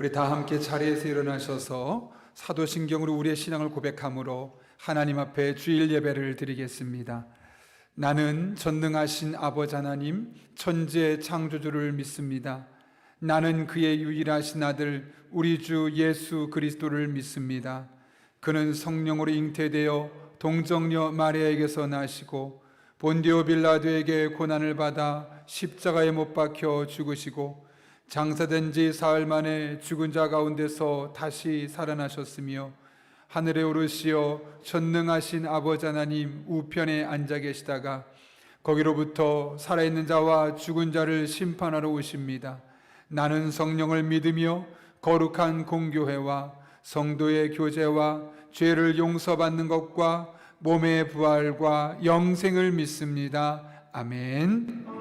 우리 다 함께 자리에서 일어나셔서 사도신경으로 우리의 신앙을 고백함으로 하나님 앞에 주일 예배를 드리겠습니다. 나는 전능하신 아버지 하나님 천지의 창조주를 믿습니다. 나는 그의 유일하신 아들 우리 주 예수 그리스도를 믿습니다. 그는 성령으로 잉태되어 동정녀 마리아에게서 나시고 본디오 빌라도에게 고난을 받아 십자가에 못 박혀 죽으시고 장사된 지 사흘 만에 죽은 자 가운데서 다시 살아나셨으며 하늘에 오르시어 전능하신 아버지 하나님 우편에 앉아 계시다가 거기로부터 살아있는 자와 죽은 자를 심판하러 오십니다. 나는 성령을 믿으며 거룩한 공교회와 성도의 교제와 죄를 용서받는 것과 몸의 부활과 영생을 믿습니다. 아멘.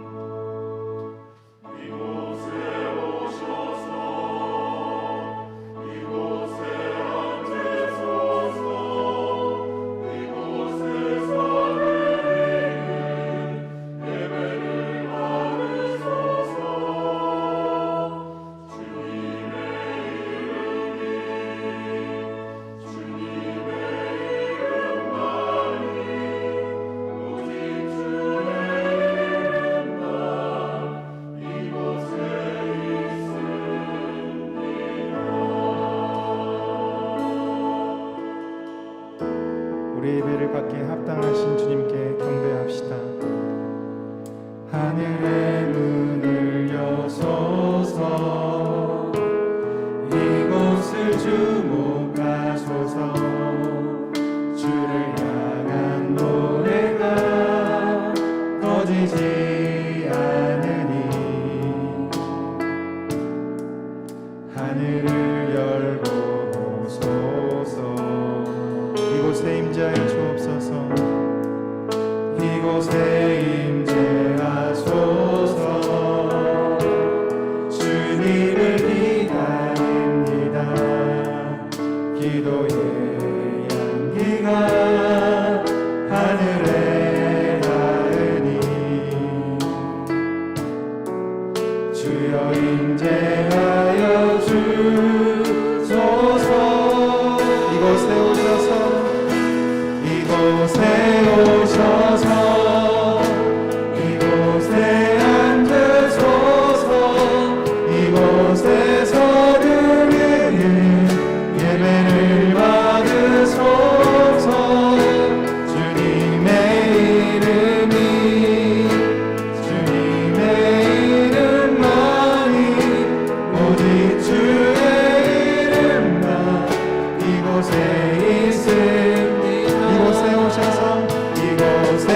우리 예배를 받기에 합당하신 주님께 경배합시다. 하늘의 문을 여소서 이곳을 주목하소서 주를 향한 노래가 꺼지지 않으니 하늘을 열고 오소서 이곳에 임재하여 주옵소서 이곳에 임재하소서 주님을 기다립니다. 기도의 향기가 하늘에 닿으니 주여 임재하여 주소서 이곳에 오셔서 이곳에 앉으소서 이곳에서 드리는 예배를 받으소서 주님의 이름만이 오직 주의 이름만 이곳에 있습니다. 이곳에 오셔서 이곳에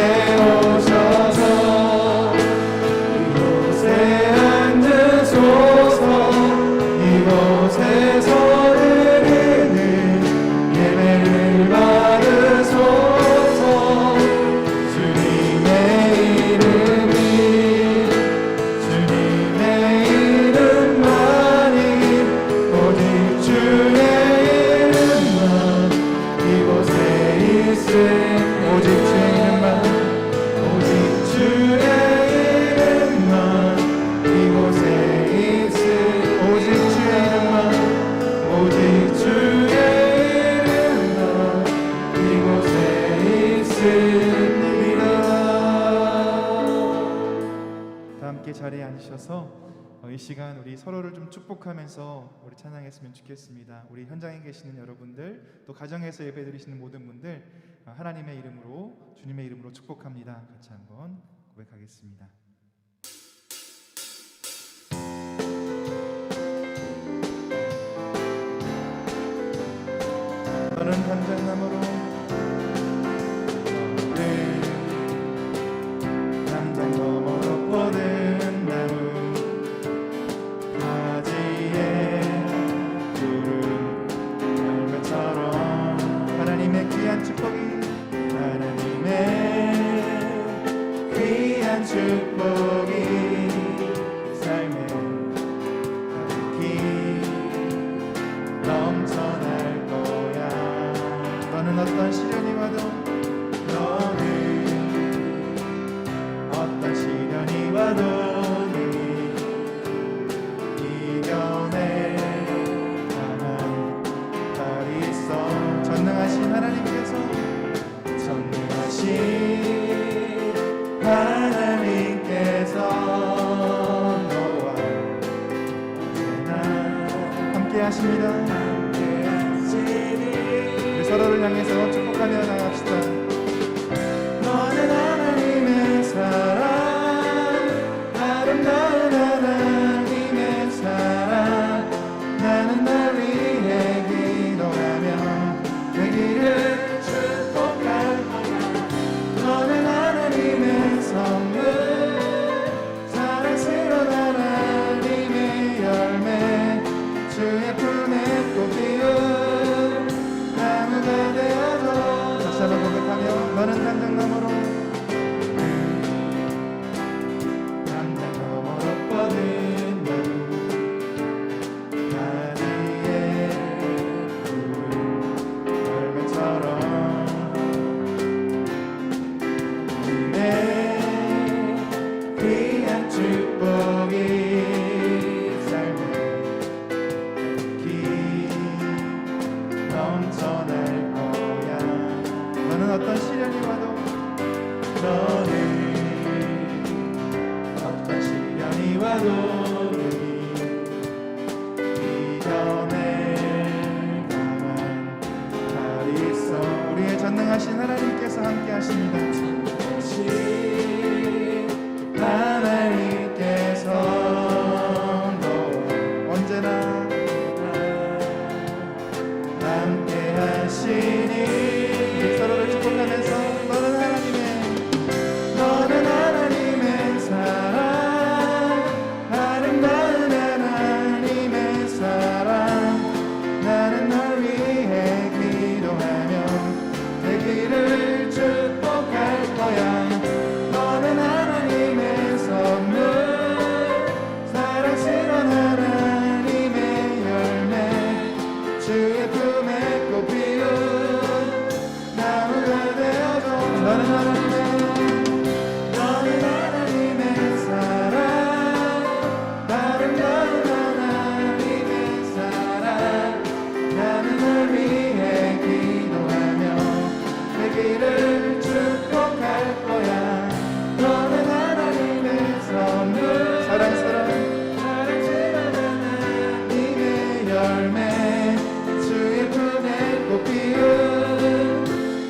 앉으소서 이곳에서 드리는 예배를 받으소서 주님의 이름만이 오직 주의 이름만 이곳에 오직 주의 이름만 오직 주의 이름만 이곳에 있음 오직 주의 이름만 오직 주의 이름만 이곳에 있습니다. 다 함께 자리에 앉으셔서 이 시간 우리 서로를 좀 축복하면서 우리 찬양했으면 좋겠습니다. 우리 현장에 계시는 여러분들 또 가정에서 예배드리시는 모든 분들 하나님의 이름으로 주님의 이름으로 축복합니다. 같이 한번 고백하겠습니다. 너는 단장나무로 담장 너머로 뻗은 나무 가지에 푸른 열매처럼 하나님의 귀한 축복이 하나님의 귀한 축복 함께 하십니다. 우리 서로를 향해서 축복하며 나갑시다. 너는 하나님의 사랑, 아름다운 하나님의 사랑. 나는 널 위해 기도하며 내 길을 축복할 거야. 너는 하나님의 선물, 사랑스러운 하나님의 열매, 주의 품에 꽃 피운 나무가 되어도. 다시 한번 고백하며 너는 담장 너머로, 담장 너머로 뻗은 나무 가지에 푸른 열매처럼 내 귀한 축복이 삶에 깊이 넘쳐날 거야. 너는 어떤 시련이 와도, 너는 어떤 시련이 와도 이겨낼 강한 날이 있어. 우리의 전능하신 하나님께서 함께 하십니다. 하나님께서 언제나 함께 하시니. 서로를 축복하면서 너는 하나님의 사랑, 아름다운 하나님의 사랑. 나는 널 위해 기도하며 내 길을 축복할 거야. 너는 하나님의 선물, 사랑스러운 하나님의 열매, 주의 품에 꽃 피운 나무가 되어줘. 너는 하나님의 사랑, 아름다운 하나님의 사랑. 나는 널 위해 기도하며 내 길을 축복할 거야. 너는 하나님의 선물, 사랑스러운 하나님의 열매, 주의 품에 꽃 피운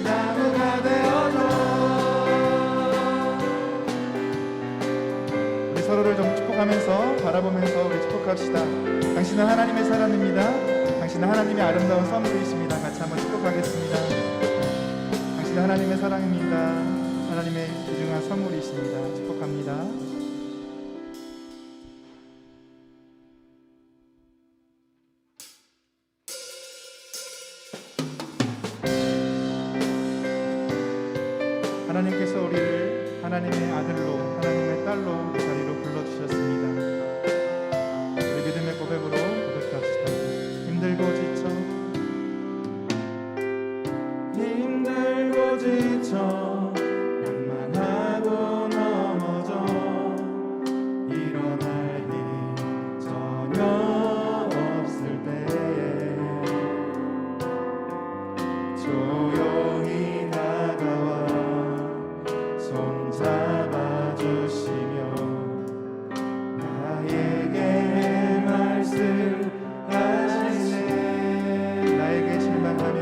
나무가 되어줘. 우리 서로를 좀 축복하면서 바라보면서 우리 축복합시다. 당신은 하나님의 사람입니다. 당신은 하나님의 아름다운 선물이십니다. 같이 한번 축복하겠습니다. 당신은 하나님의 사랑입니다. 하나님의 귀중한 선물이십니다. 축복합니다. 하나님께서 우리를 하나님의 아들로, 하나님의 딸로 이 자리로 불러주셨습니다. 우리 믿음의 고백으로 고백합시다. 힘들고 지쳐 양만하고 넘어져 일어날 일 전혀 없을 때에 조용히 다가와 손 잡아주시며 나에게 말씀하시네. 나에게 실망하며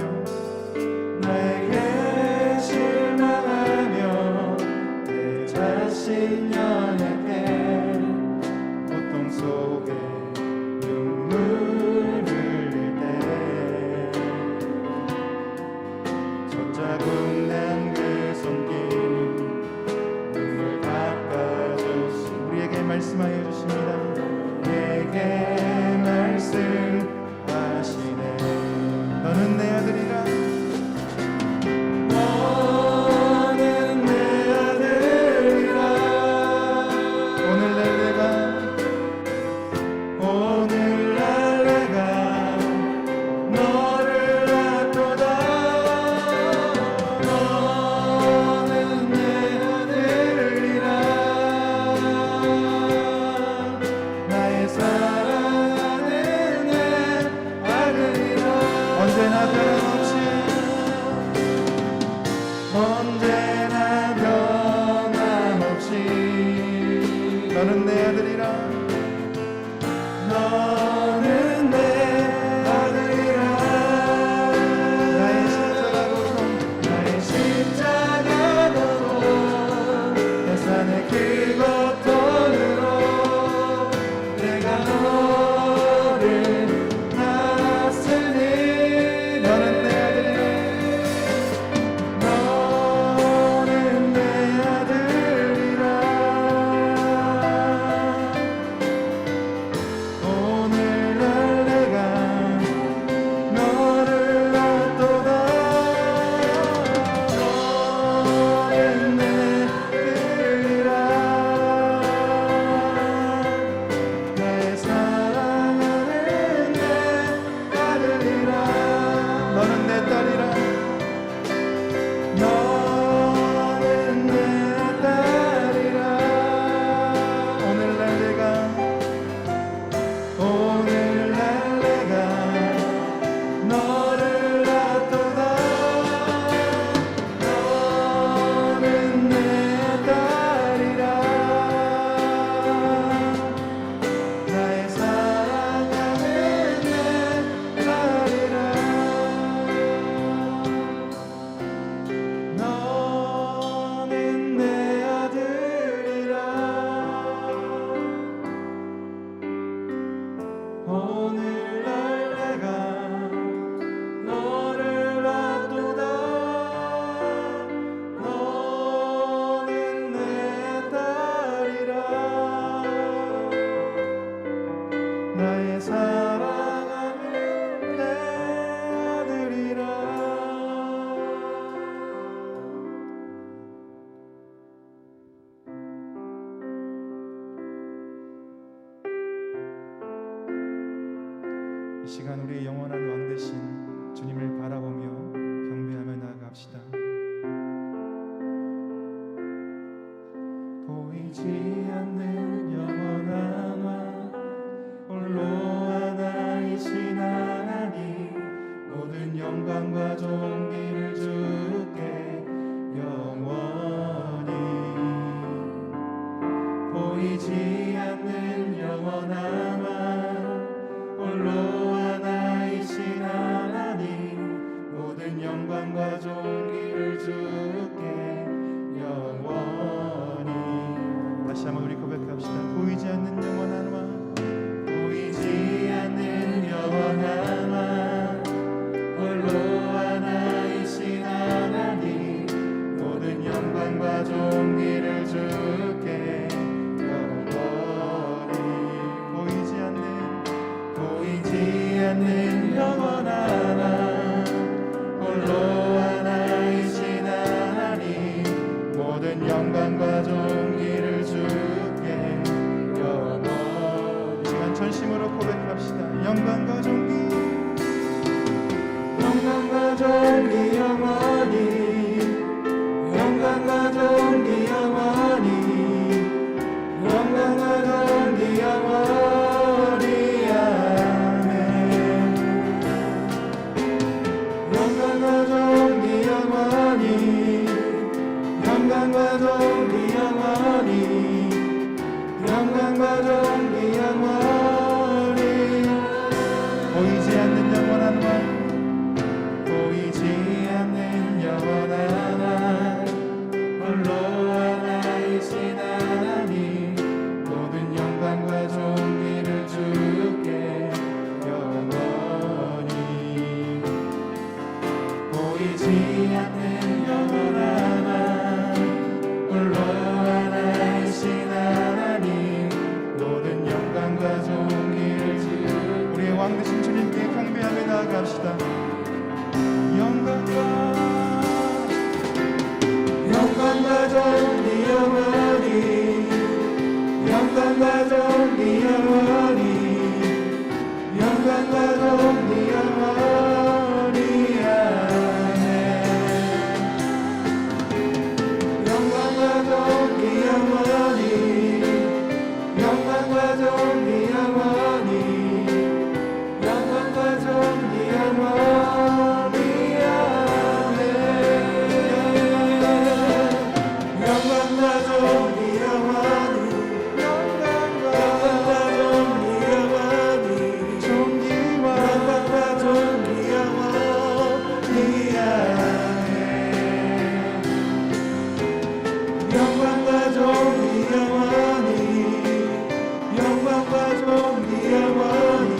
내 자신 연약해 고통 속에 눈물 흘릴 때 손자국 난 그 손길 눈물 닦아주시. 우리에게 말씀하여 주십니다. 내게 말씀하시네. 너는 내 아들이라, 너는 내 아들이라. 오늘날 내가 너를 낳도다. 너는 내 아들이라. 나의 사랑하는 내 아들이라. 언제나 변함없이 너는 내 아들이라. 너는 내 이 시간 우리의 영원한 왕 되신 주님을 바라보며 경배하며 나아갑시다. 보이지 않는 영원한 왕, 홀로 하나이신 하나님, 모든 영광과 존귀를 주께 영원히. 보이지 않는 영원한 왕, 홀로 하나이신 하나님, 모든 영광과 존귀를 주께 영원히. 다시 한번 우리 고백합시다. 보이지 않는 영원한 왕, 보이지 않는 영원한 왕, 홀로 하나이신 하나님, 모든 영광과 존귀를 주께 영원히. 보이지 않는 영원한 왕, 홀로 하나이신 하나님, 모든 영광과 존귀를 주께 영원히. 시간 전심으로 고백합시다. 영광과 존귀, 영광과 존귀 영원히, 영광과 존귀 영원히, 영광과 존귀 영원히. 아멘. 영광과 존귀 영원히, 영광과 존귀 영원히, 영광과 존귀 영원히. 보이지 않는 영원한 왕, 보이지 않는 영원한 왕, 홀로 하나이신 하나님, 모든 영광과 존귀를 주께 영원히. 보이지 않는 영원한 왕, 홀로 하나이신 하나님, 모든 영광과 존귀를 주께. 우리의 왕 되신 주님께 경배하며 나아갑시다. 영광과 존귀 영원히, 영광과 존귀 영원히, 영광과 존귀 영원히. 아멘. 영광과 존귀 영원히, 영광과 존귀 영원히, 영광과 존귀 영원히. 영광과 존귀 영원히, 영광과 존귀 영원히, 존귀와 영광과 존귀 영원히. 영광과 존귀 영원히, 영광과 존귀 영원히,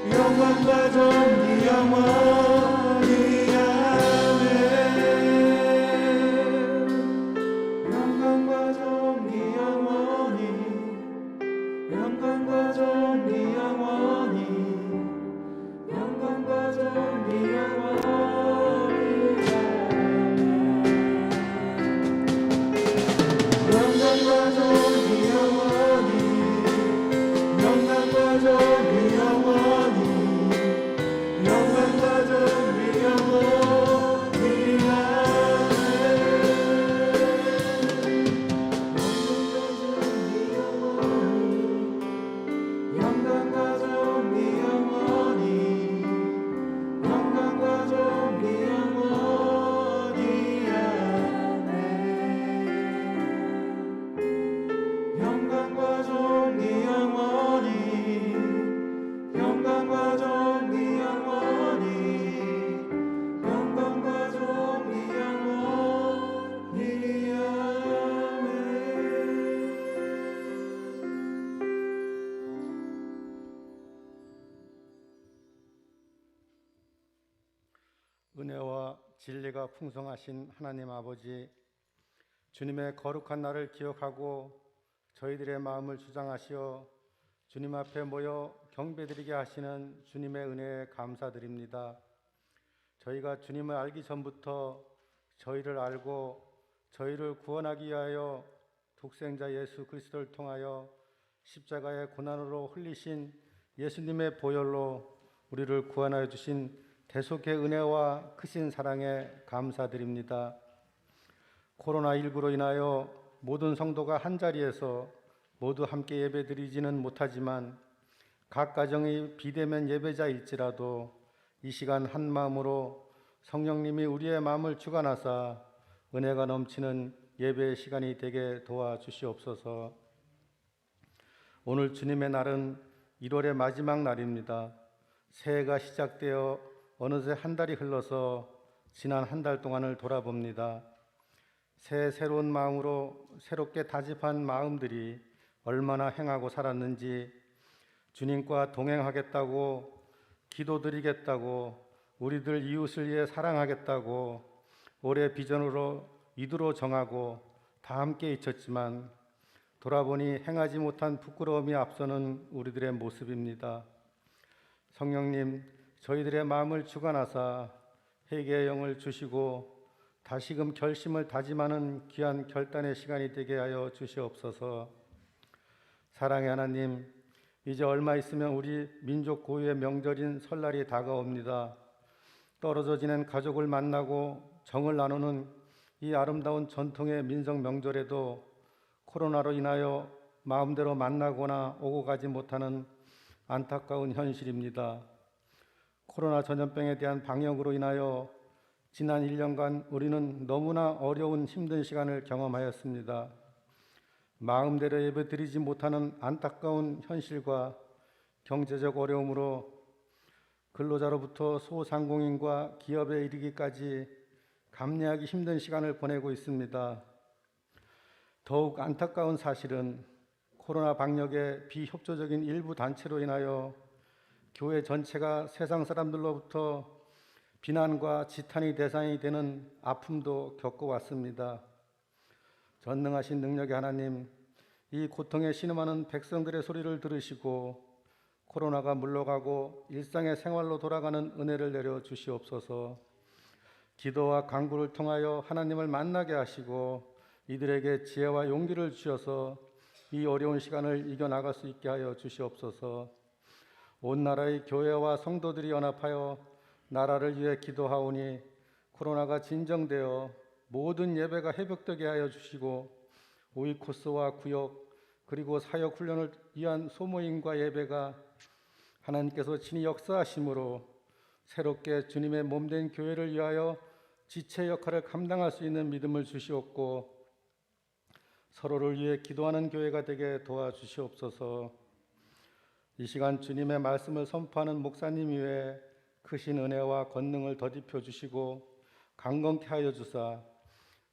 영광과 존귀 영원히. 영광과 존귀 영원히, 영광과 존귀 영원히, 영광과 존귀 영원히. 영광과 존귀 영원히, 영광과 존귀 영원히, 영광과 존귀 영원히. 영광과 존귀 영원히, 영광과 존귀 영원히. 영광과 존귀 영원히, 영광과 존귀 영원히, 영광과 존귀 영원히. 은혜와 진리가 풍성하신 하나님 아버지, 주님의 거룩한 날을 기억하고 저희들의 마음을 주장하시어 주님 앞에 모여 경배드리게 하시는 주님의 은혜에 감사드립니다. 저희가 주님을 알기 전부터 저희를 알고 저희를 구원하기 위하여 독생자 예수 그리스도를 통하여 십자가의 고난으로 흘리신 예수님의 보혈로 우리를 구원하여 주신 대속의 은혜와 크신 사랑에 감사드립니다. 코로나19로 인하여 모든 성도가 한자리에서 모두 함께 예배드리지는 못하지만 각 가정의 비대면 예배자일지라도 이 시간 한 마음으로 성령님이 우리의 마음을 주관하사 은혜가 넘치는 예배의 시간이 되게 도와주시옵소서. 오늘 주님의 날은 1월의 마지막 날입니다. 새해가 시작되어 어느새 한 달이 흘러서 지난 한 달 동안을 돌아봅니다. 새로운 마음으로 새롭게 다짐한 마음들이 얼마나 행하고 살았는지, 주님과 동행하겠다고, 기도드리겠다고, 우리들 이웃을 위해 사랑하겠다고 올해 비전으로 이두로 정하고 다 함께 잊혔지만 돌아보니 행하지 못한 부끄러움이 앞서는 우리들의 모습입니다. 성령님, 저희들의 마음을 주관하사 회개의 영을 주시고 다시금 결심을 다짐하는 귀한 결단의 시간이 되게 하여 주시옵소서. 사랑의 하나님, 이제 얼마 있으면 우리 민족 고유의 명절인 설날이 다가옵니다. 떨어져 지낸 가족을 만나고 정을 나누는 이 아름다운 전통의 민속 명절에도 코로나로 인하여 마음대로 만나거나 오고 가지 못하는 안타까운 현실입니다. 코로나 전염병에 대한 방역으로 인하여 지난 1년간 우리는 너무나 어려운 힘든 시간을 경험하였습니다. 마음대로 예배드리지 못하는 안타까운 현실과 경제적 어려움으로 근로자로부터 소상공인과 기업에 이르기까지 감내하기 힘든 시간을 보내고 있습니다. 더욱 안타까운 사실은 코로나 방역의 비협조적인 일부 단체로 인하여 교회 전체가 세상 사람들로부터 비난과 지탄의 대상이 되는 아픔도 겪어왔습니다. 전능하신 능력의 하나님, 이 고통에 신음하는 백성들의 소리를 들으시고 코로나가 물러가고 일상의 생활로 돌아가는 은혜를 내려 주시옵소서. 기도와 간구를 통하여 하나님을 만나게 하시고 이들에게 지혜와 용기를 주셔서 이 어려운 시간을 이겨나갈 수 있게 하여 주시옵소서. 온 나라의 교회와 성도들이 연합하여 나라를 위해 기도하오니 코로나가 진정되어 모든 예배가 회복되게 하여 주시고 오이코스와 구역 그리고 사역 훈련을 위한 소모임과 예배가 하나님께서 친히 역사하심으로 새롭게 주님의 몸된 교회를 위하여 지체 역할을 감당할 수 있는 믿음을 주시옵고 서로를 위해 기도하는 교회가 되게 도와주시옵소서. 이 시간 주님의 말씀을 선포하는 목사님 위에 크신 은혜와 권능을 더딥혀 주시고 강건케 하여 주사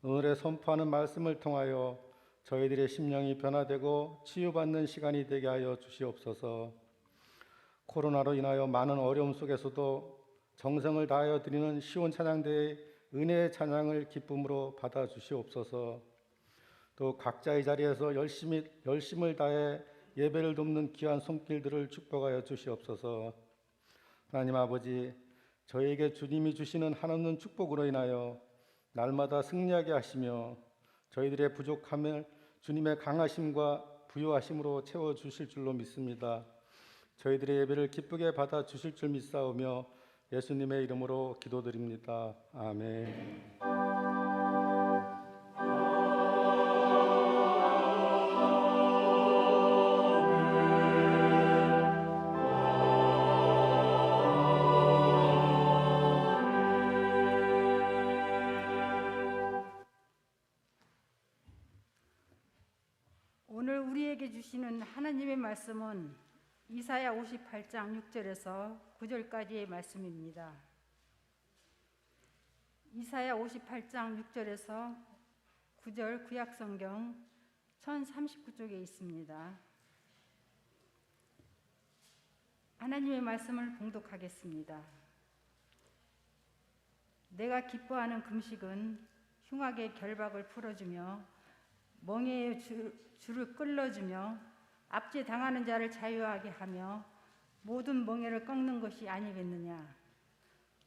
오늘의 선포하는 말씀을 통하여 저희들의 심령이 변화되고 치유받는 시간이 되게 하여 주시옵소서. 코로나로 인하여 많은 어려움 속에서도 정성을 다하여 드리는 시온 찬양대의 은혜의 찬양을 기쁨으로 받아 주시옵소서. 또 각자의 자리에서 열심을 다해 예배를 돕는 귀한 손길들을 축복하여 주시옵소서. 하나님 아버지, 저희에게 주님이 주시는 한없는 축복으로 인하여 날마다 승리하게 하시며 저희들의 부족함을 주님의 강하심과 부요하심으로 채워주실 줄로 믿습니다. 저희들의 예배를 기쁘게 받아 주실 줄 믿사오며 예수님의 이름으로 기도드립니다. 아멘. 오늘 우리에게 주시는 하나님의 말씀은 이사야 58장 6절에서 9절까지의 말씀입니다. 이사야 58장 6절에서 9절 구약성경 1039쪽에 있습니다. 하나님의 말씀을 봉독하겠습니다. 내가 기뻐하는 금식은 흉악의 결박을 풀어주며 멍에의 줄을 끌어주며 압제당하는 자를 자유하게 하며 모든 멍에를 꺾는 것이 아니겠느냐.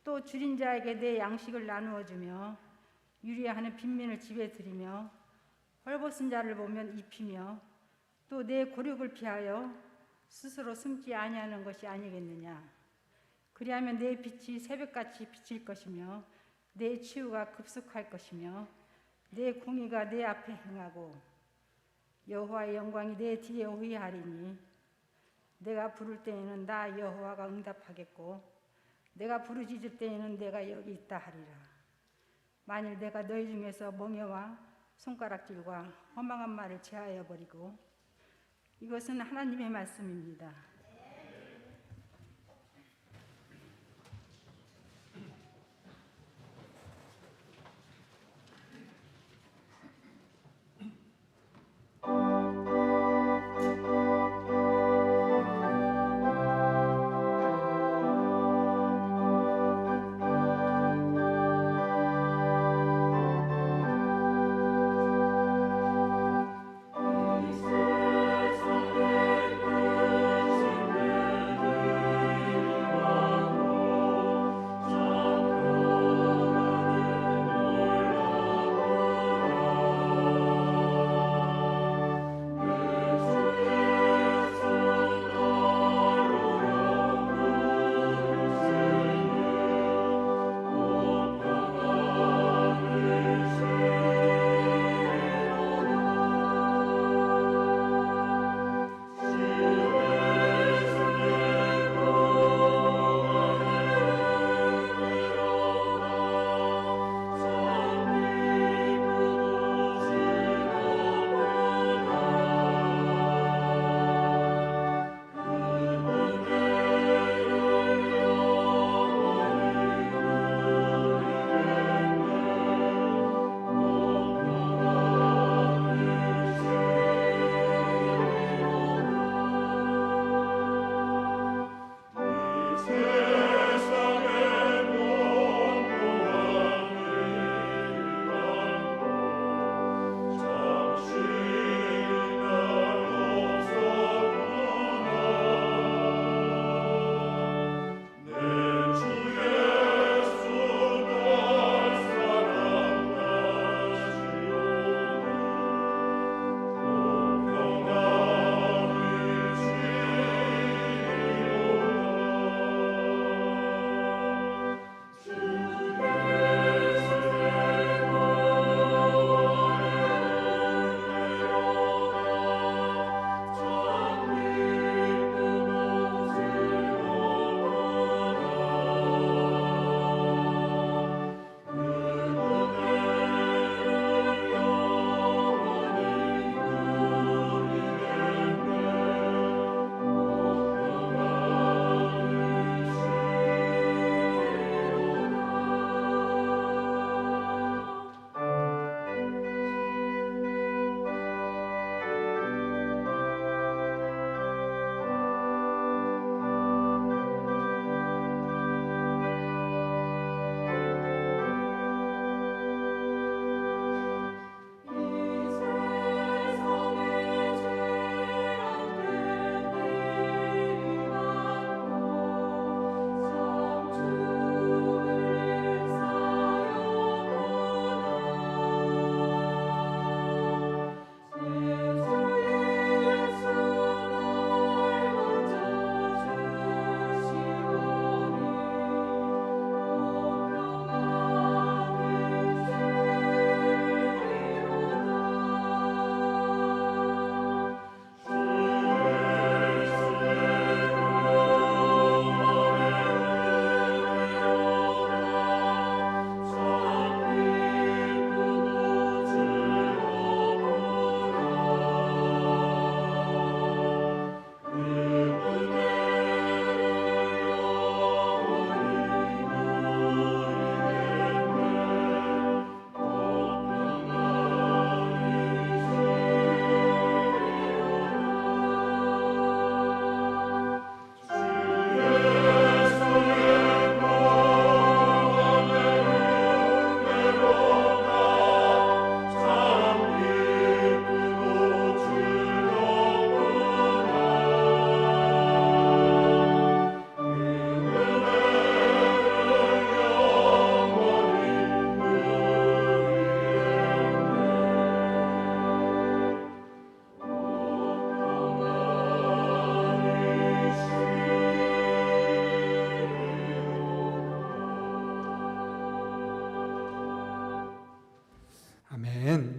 또 줄인 자에게 내 양식을 나누어 주며 유리하는 빈민을 집에 들이며 헐벗은 자를 보면 입히며 또 내 고륙을 피하여 스스로 숨지 아니하는 것이 아니겠느냐. 그리하면 내 빛이 새벽같이 비칠 것이며 내 치유가 급속할 것이며 내 공의가 내 앞에 행하고 여호와의 영광이 내 뒤에 호위하리니 내가 부를 때에는 나 여호와가 응답하겠고 내가 부르짖을 때에는 내가 여기 있다 하리라. 만일 내가 너희 중에서 멍에와 손가락질과 허망한 말을 제하여 버리고 이것은 하나님의 말씀입니다. 이 세상의 끝이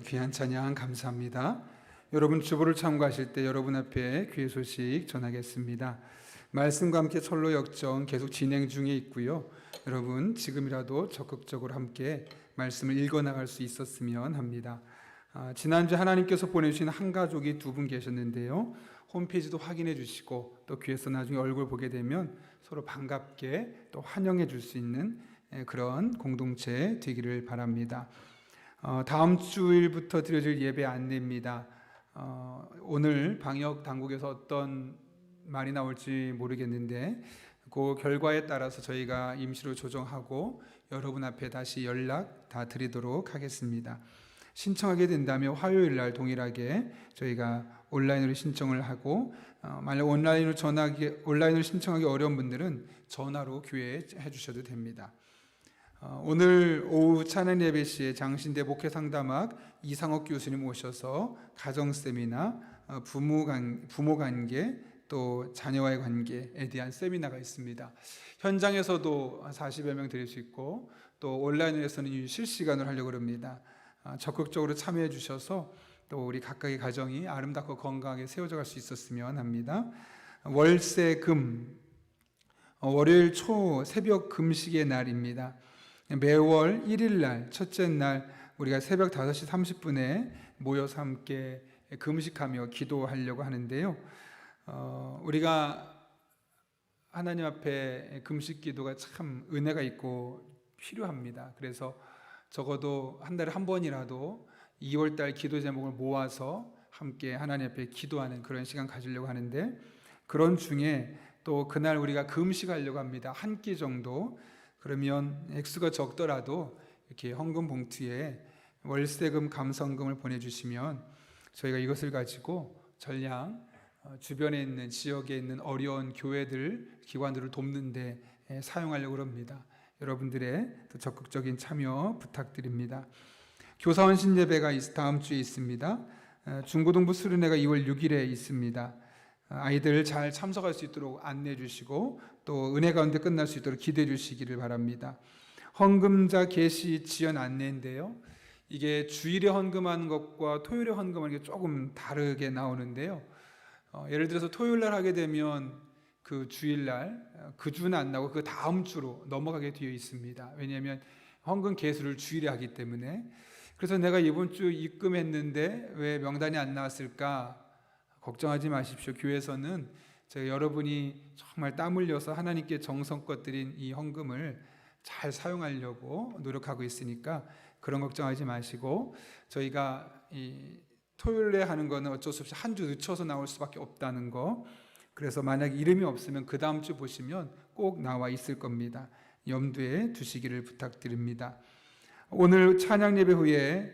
귀한 찬양 감사합니다. 여러분 주보를 참고하실 때 여러분 앞에 귀의 소식 전하겠습니다. 말씀과 함께 선로 역정 계속 진행 중에 있고요. 여러분 지금이라도 적극적으로 함께 말씀을 읽어나갈 수 있었으면 합니다. 지난주 하나님께서 보내주신 한 가족이 2분 계셨는데요. 홈페이지도 확인해 주시고 또 귀에서 나중에 얼굴 보게 되면 서로 반갑게 또 환영해 줄 수 있는 그런 공동체 되기를 바랍니다. 다음 주일부터 드려질 예배 안내입니다. 오늘 방역 당국에서 어떤 말이 나올지 모르겠는데 그 결과에 따라서 저희가 임시로 조정하고 여러분 앞에 다시 연락 다 드리도록 하겠습니다. 신청하게 된다면 화요일 날 동일하게 저희가 온라인으로 신청을 하고 만약 온라인으로 신청하기 어려운 분들은 전화로 교회에 해주셔도 됩니다. 오늘 오후 찬양 예배 시에 장신대 목회상담학 이상옥 교수님 오셔서 가정 세미나, 부모 관계, 또 자녀와의 관계에 대한 세미나가 있습니다. 현장에서도 40여 명 드릴 수 있고 또 온라인에서는 실시간으로 하려고 합니다. 적극적으로 참여해 주셔서 또 우리 각각의 가정이 아름답고 건강하게 세워져 갈 수 있었으면 합니다. 월세금, 월요일 초 새벽 금식의 날입니다. 매월 1일 날 첫째 날 우리가 새벽 5시 30분에 모여서 함께 금식하며 기도하려고 하는데요. 우리가 하나님 앞에 금식 기도가 참 은혜가 있고 필요합니다. 그래서 적어도 한 달에 한 번이라도 2월달 기도 제목을 모아서 함께 하나님 앞에 기도하는 그런 시간 가지려고 하는데, 그런 중에 또 그날 우리가 금식하려고 합니다. 한 끼 정도. 그러면 액수가 적더라도 이렇게 헌금 봉투에 월세금 감성금을 보내주시면 저희가 이것을 가지고 전량 주변에 있는 지역에 있는 어려운 교회들, 기관들을 돕는 데 사용하려고 합니다. 여러분들의 또 적극적인 참여 부탁드립니다. 교사원 신예배가 다음 주에 있습니다. 중고등부 수련회가 2월 6일에 있습니다. 아이들 잘 참석할 수 있도록 안내해 주시고 또 은혜 가운데 끝날 수 있도록 기도해 주시기를 바랍니다. 헌금자 게시 지연 안내인데요. 이게 주일에 헌금하는 것과 토요일에 헌금하는 게 조금 다르게 나오는데요. 예를 들어서 토요일 날 하게 되면 그 주일날 그 주는 안 나고 그 다음 주로 넘어가게 되어 있습니다. 왜냐하면 헌금 개수를 주일에 하기 때문에. 그래서 내가 이번 주 입금했는데 왜 명단이 안 나왔을까 걱정하지 마십시오. 교회에서는 여러분이 정말 땀 흘려서 하나님께 정성껏 드린 이 헌금을 잘 사용하려고 노력하고 있으니까 그런 걱정하지 마시고, 저희가 이 토요일에 하는 거는 어쩔 수 없이 한 주 늦춰서 나올 수밖에 없다는 거, 그래서 만약 이름이 없으면 그 다음 주 보시면 꼭 나와 있을 겁니다. 염두에 두시기를 부탁드립니다. 오늘 찬양 예배 후에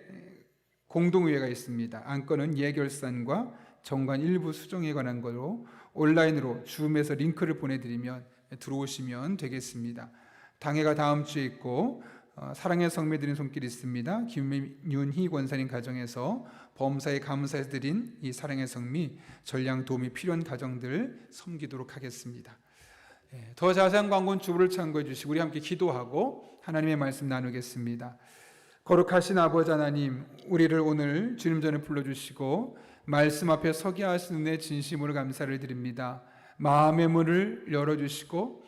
공동의회가 있습니다. 안건은 예결산과 정관 일부 수정에 관한 거로 온라인으로 줌에서 링크를 보내드리면 들어오시면 되겠습니다. 당회가 다음 주에 있고 사랑의 성매 드린 손길이 있습니다. 김윤희 권사님 가정에서 범사에 감사해서 드린 이 사랑의 성미 전량 도움이 필요한 가정들 섬기도록 하겠습니다. 더 자세한 광고는 주보를 참고해 주시고 우리 함께 기도하고 하나님의 말씀 나누겠습니다. 거룩하신 아버지 하나님, 우리를 오늘 주님 전에 불러주시고 말씀 앞에 서게 하신 은혜 진심으로 감사를 드립니다. 마음의 문을 열어주시고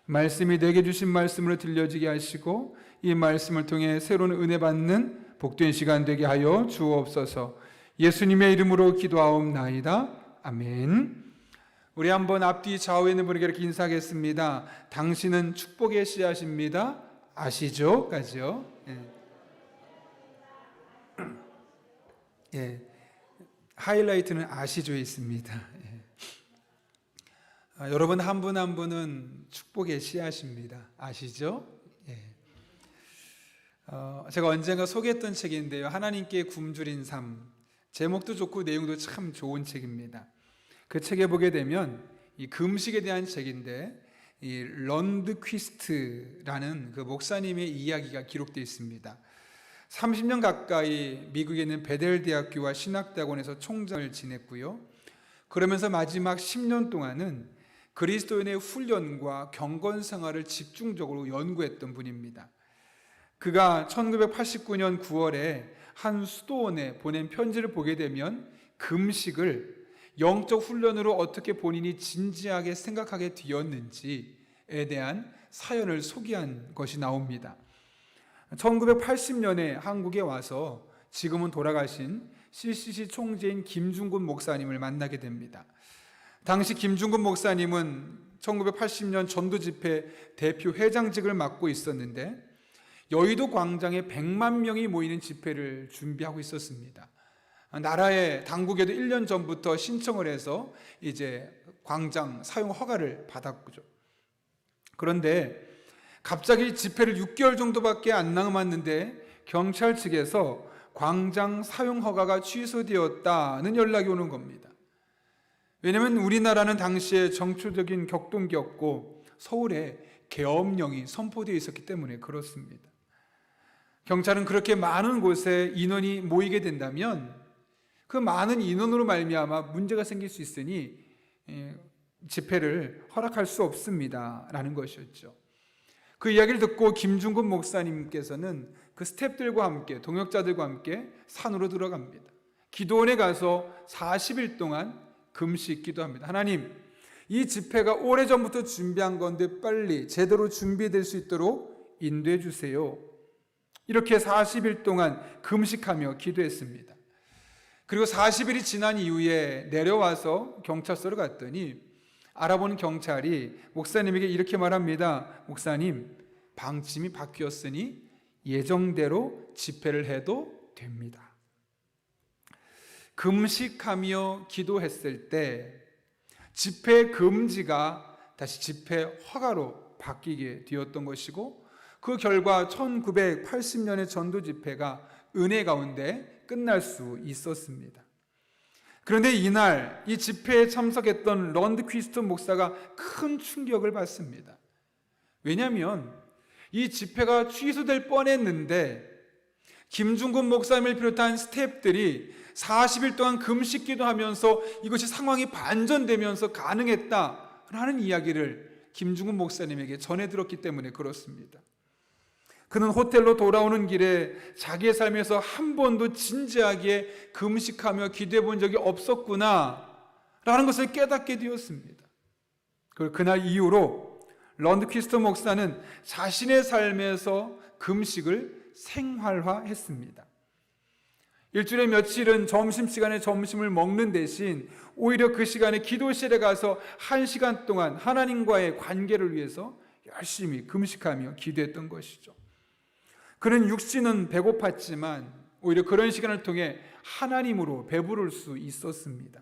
말씀이 내게 주신 말씀으로 들려지게 하시고 이 말씀을 통해 새로운 은혜 받는 복된 시간 되게 하여 주옵소서. 예수님의 이름으로 기도하옵나이다. 아멘. 우리 한번 앞뒤 좌우에 있는 분에게 이렇게 인사하겠습니다. 당신은 축복의 씨앗입니다. 아시죠? 까지요. 예. 하이라이트는 아시죠에 있습니다. 여러분 한 분 한 분은 축복의 씨앗입니다. 아시죠? 제가 언젠가 소개했던 책인데요. 하나님께 굶주린 삶. 제목도 좋고 내용도 참 좋은 책입니다. 그 책에 보게 되면 이 금식에 대한 책인데 이 런드퀴스트라는 그 목사님의 이야기가 기록되어 있습니다. 30년 가까이 미국에 있는 베델 대학교와 신학대학원에서 총장을 지냈고요. 그러면서 마지막 10년 동안은 그리스도인의 훈련과 경건 생활을 집중적으로 연구했던 분입니다. 그가 1989년 9월에 한 수도원에 보낸 편지를 보게 되면 금식을 영적 훈련으로 어떻게 본인이 진지하게 생각하게 되었는지에 대한 사연을 소개한 것이 나옵니다. 1980년에 한국에 와서 지금은 돌아가신 CCC 총재인 김중근 목사님을 만나게 됩니다. 당시 김중근 목사님은 1980년 전도집회 대표 회장직을 맡고 있었는데 여의도 광장에 100만 명이 모이는 집회를 준비하고 있었습니다. 나라의 당국에도 1년 전부터 신청을 해서 이제 광장 사용 허가를 받았죠. 그런데 갑자기 집회를 6개월 정도밖에 안 남았는데 경찰 측에서 광장 사용 허가가 취소되었다는 연락이 오는 겁니다. 왜냐하면 우리나라는 당시에 정치적인 격동기였고 서울에 계엄령이 선포되어 있었기 때문에 그렇습니다. 경찰은 그렇게 많은 곳에 인원이 모이게 된다면 그 많은 인원으로 말미암아 문제가 생길 수 있으니 집회를 허락할 수 없습니다 라는 것이었죠. 그 이야기를 듣고 김중근 목사님께서는 그 스태프들과 함께 동역자들과 함께 산으로 들어갑니다. 기도원에 가서 40일 동안 금식 기도합니다. 하나님, 이 집회가 오래전부터 준비한 건데 빨리 제대로 준비될 수 있도록 인도해 주세요. 이렇게 40일 동안 금식하며 기도했습니다. 그리고 40일이 지난 이후에 내려와서 경찰서로 갔더니 알아보는 경찰이 목사님에게 이렇게 말합니다. 목사님, 방침이 바뀌었으니 예정대로 집회를 해도 됩니다. 금식하며 기도했을 때 집회 금지가 다시 집회 허가로 바뀌게 되었던 것이고 그 결과 1980년의 전도 집회가 은혜 가운데 끝날 수 있었습니다. 그런데 이날 이 집회에 참석했던 런드퀴스트 목사가 큰 충격을 받습니다. 왜냐하면 이 집회가 취소될 뻔했는데 김중근 목사님을 비롯한 스태프들이 40일 동안 금식 기도하면서 이것이 상황이 반전되면서 가능했다라는 이야기를 김중근 목사님에게 전해 들었기 때문에 그렇습니다. 그는 호텔로 돌아오는 길에 자기의 삶에서 한 번도 진지하게 금식하며 기도해 본 적이 없었구나 라는 것을 깨닫게 되었습니다. 그리고 그날 이후로 런드퀴스트 목사는 자신의 삶에서 금식을 생활화했습니다. 일주일에 며칠은 점심시간에 점심을 먹는 대신 오히려 그 시간에 기도실에 가서 1시간 동안 하나님과의 관계를 위해서 열심히 금식하며 기도했던 것이죠. 그는 육신은 배고팠지만 오히려 그런 시간을 통해 하나님으로 배부를 수 있었습니다.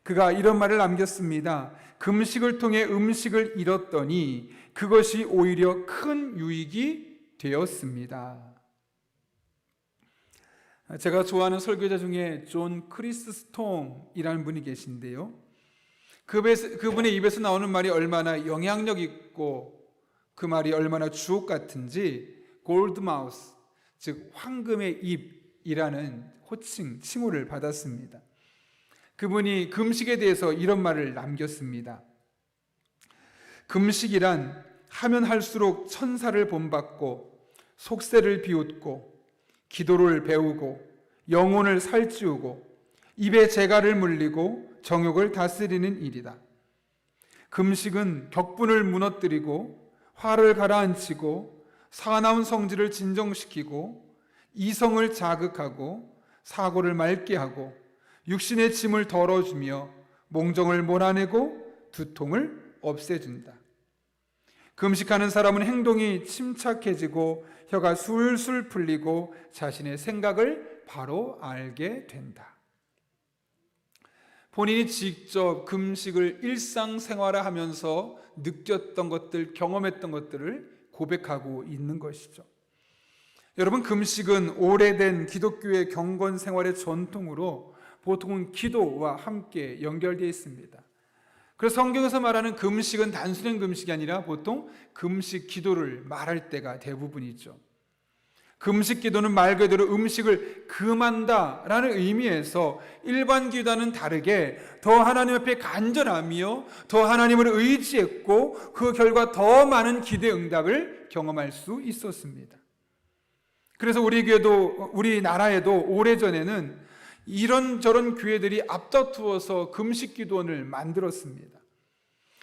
그가 이런 말을 남겼습니다. 금식을 통해 음식을 잃었더니 그것이 오히려 큰 유익이 되었습니다. 제가 좋아하는 설교자 중에 존 크리스스톰이라는 분이 계신데요. 그분의 입에서 나오는 말이 얼마나 영향력 있고 그 말이 얼마나 주옥 같은지 골드마우스, 즉 황금의 입이라는 호칭, 칭호를 받았습니다. 그분이 금식에 대해서 이런 말을 남겼습니다. 금식이란 하면 할수록 천사를 본받고 속세를 비웃고 기도를 배우고 영혼을 살찌우고 입에 재갈을 물리고 정욕을 다스리는 일이다. 금식은 격분을 무너뜨리고 화를 가라앉히고 사나운 성질을 진정시키고 이성을 자극하고 사고를 맑게 하고 육신의 짐을 덜어주며 몽정을 몰아내고 두통을 없애준다. 금식하는 사람은 행동이 침착해지고 혀가 술술 풀리고 자신의 생각을 바로 알게 된다. 본인이 직접 금식을 일상생활화하면서 느꼈던 것들, 경험했던 것들을 고백하고 있는 것이죠. 여러분, 금식은 오래된 기독교의 경건 생활의 전통으로 보통은 기도와 함께 연결되어 있습니다. 그래서 성경에서 말하는 금식은 단순한 금식이 아니라 보통 금식 기도를 말할 때가 대부분이죠. 금식 기도는 말 그대로 음식을 금한다라는 의미에서 일반 기도와는 다르게 더 하나님 앞에 간절하며 더 하나님을 의지했고 그 결과 더 많은 기도의 응답을 경험할 수 있었습니다. 그래서 우리 교회도, 우리나라에도 오래전에는 이런저런 교회들이 앞다투어서 금식 기도원을 만들었습니다.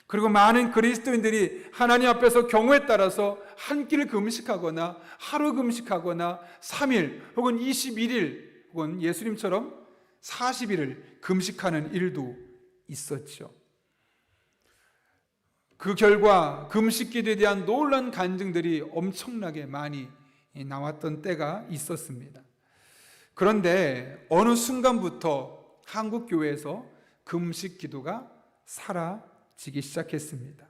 그리고 많은 그리스도인들이 하나님 앞에서 경우에 따라서 한 끼를 금식하거나 하루 금식하거나 3일 혹은 21일 혹은 예수님처럼 40일을 금식하는 일도 있었죠. 그 결과 금식 기도에 대한 놀라운 간증들이 엄청나게 많이 나왔던 때가 있었습니다. 그런데 어느 순간부터 한국 교회에서 금식 기도가 사라지기 시작했습니다.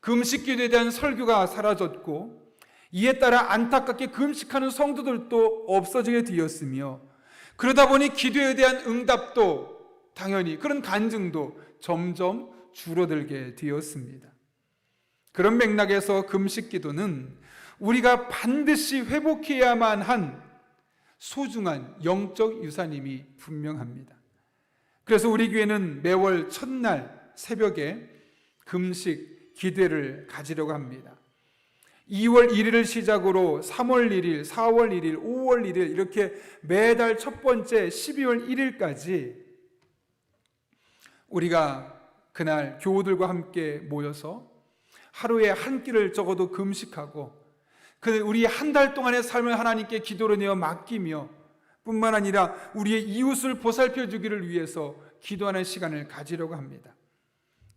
금식 기도에 대한 설교가 사라졌고 이에 따라 안타깝게 금식하는 성도들도 없어지게 되었으며 그러다 보니 기도에 대한 응답도 당연히 그런 간증도 점점 줄어들게 되었습니다. 그런 맥락에서 금식 기도는 우리가 반드시 회복해야만 한 소중한 영적 유산임이 분명합니다. 그래서 우리 교회는 매월 첫날 새벽에 금식 기도회를 가지려고 합니다. 2월 1일을 시작으로 3월 1일, 4월 1일, 5월 1일 이렇게 매달 첫 번째 12월 1일까지 우리가 그날 교우들과 함께 모여서 하루에 한 끼를 적어도 금식하고 우리 한 달 동안의 삶을 하나님께 기도로 내어 맡기며 뿐만 아니라 우리의 이웃을 보살펴 주기를 위해서 기도하는 시간을 가지려고 합니다.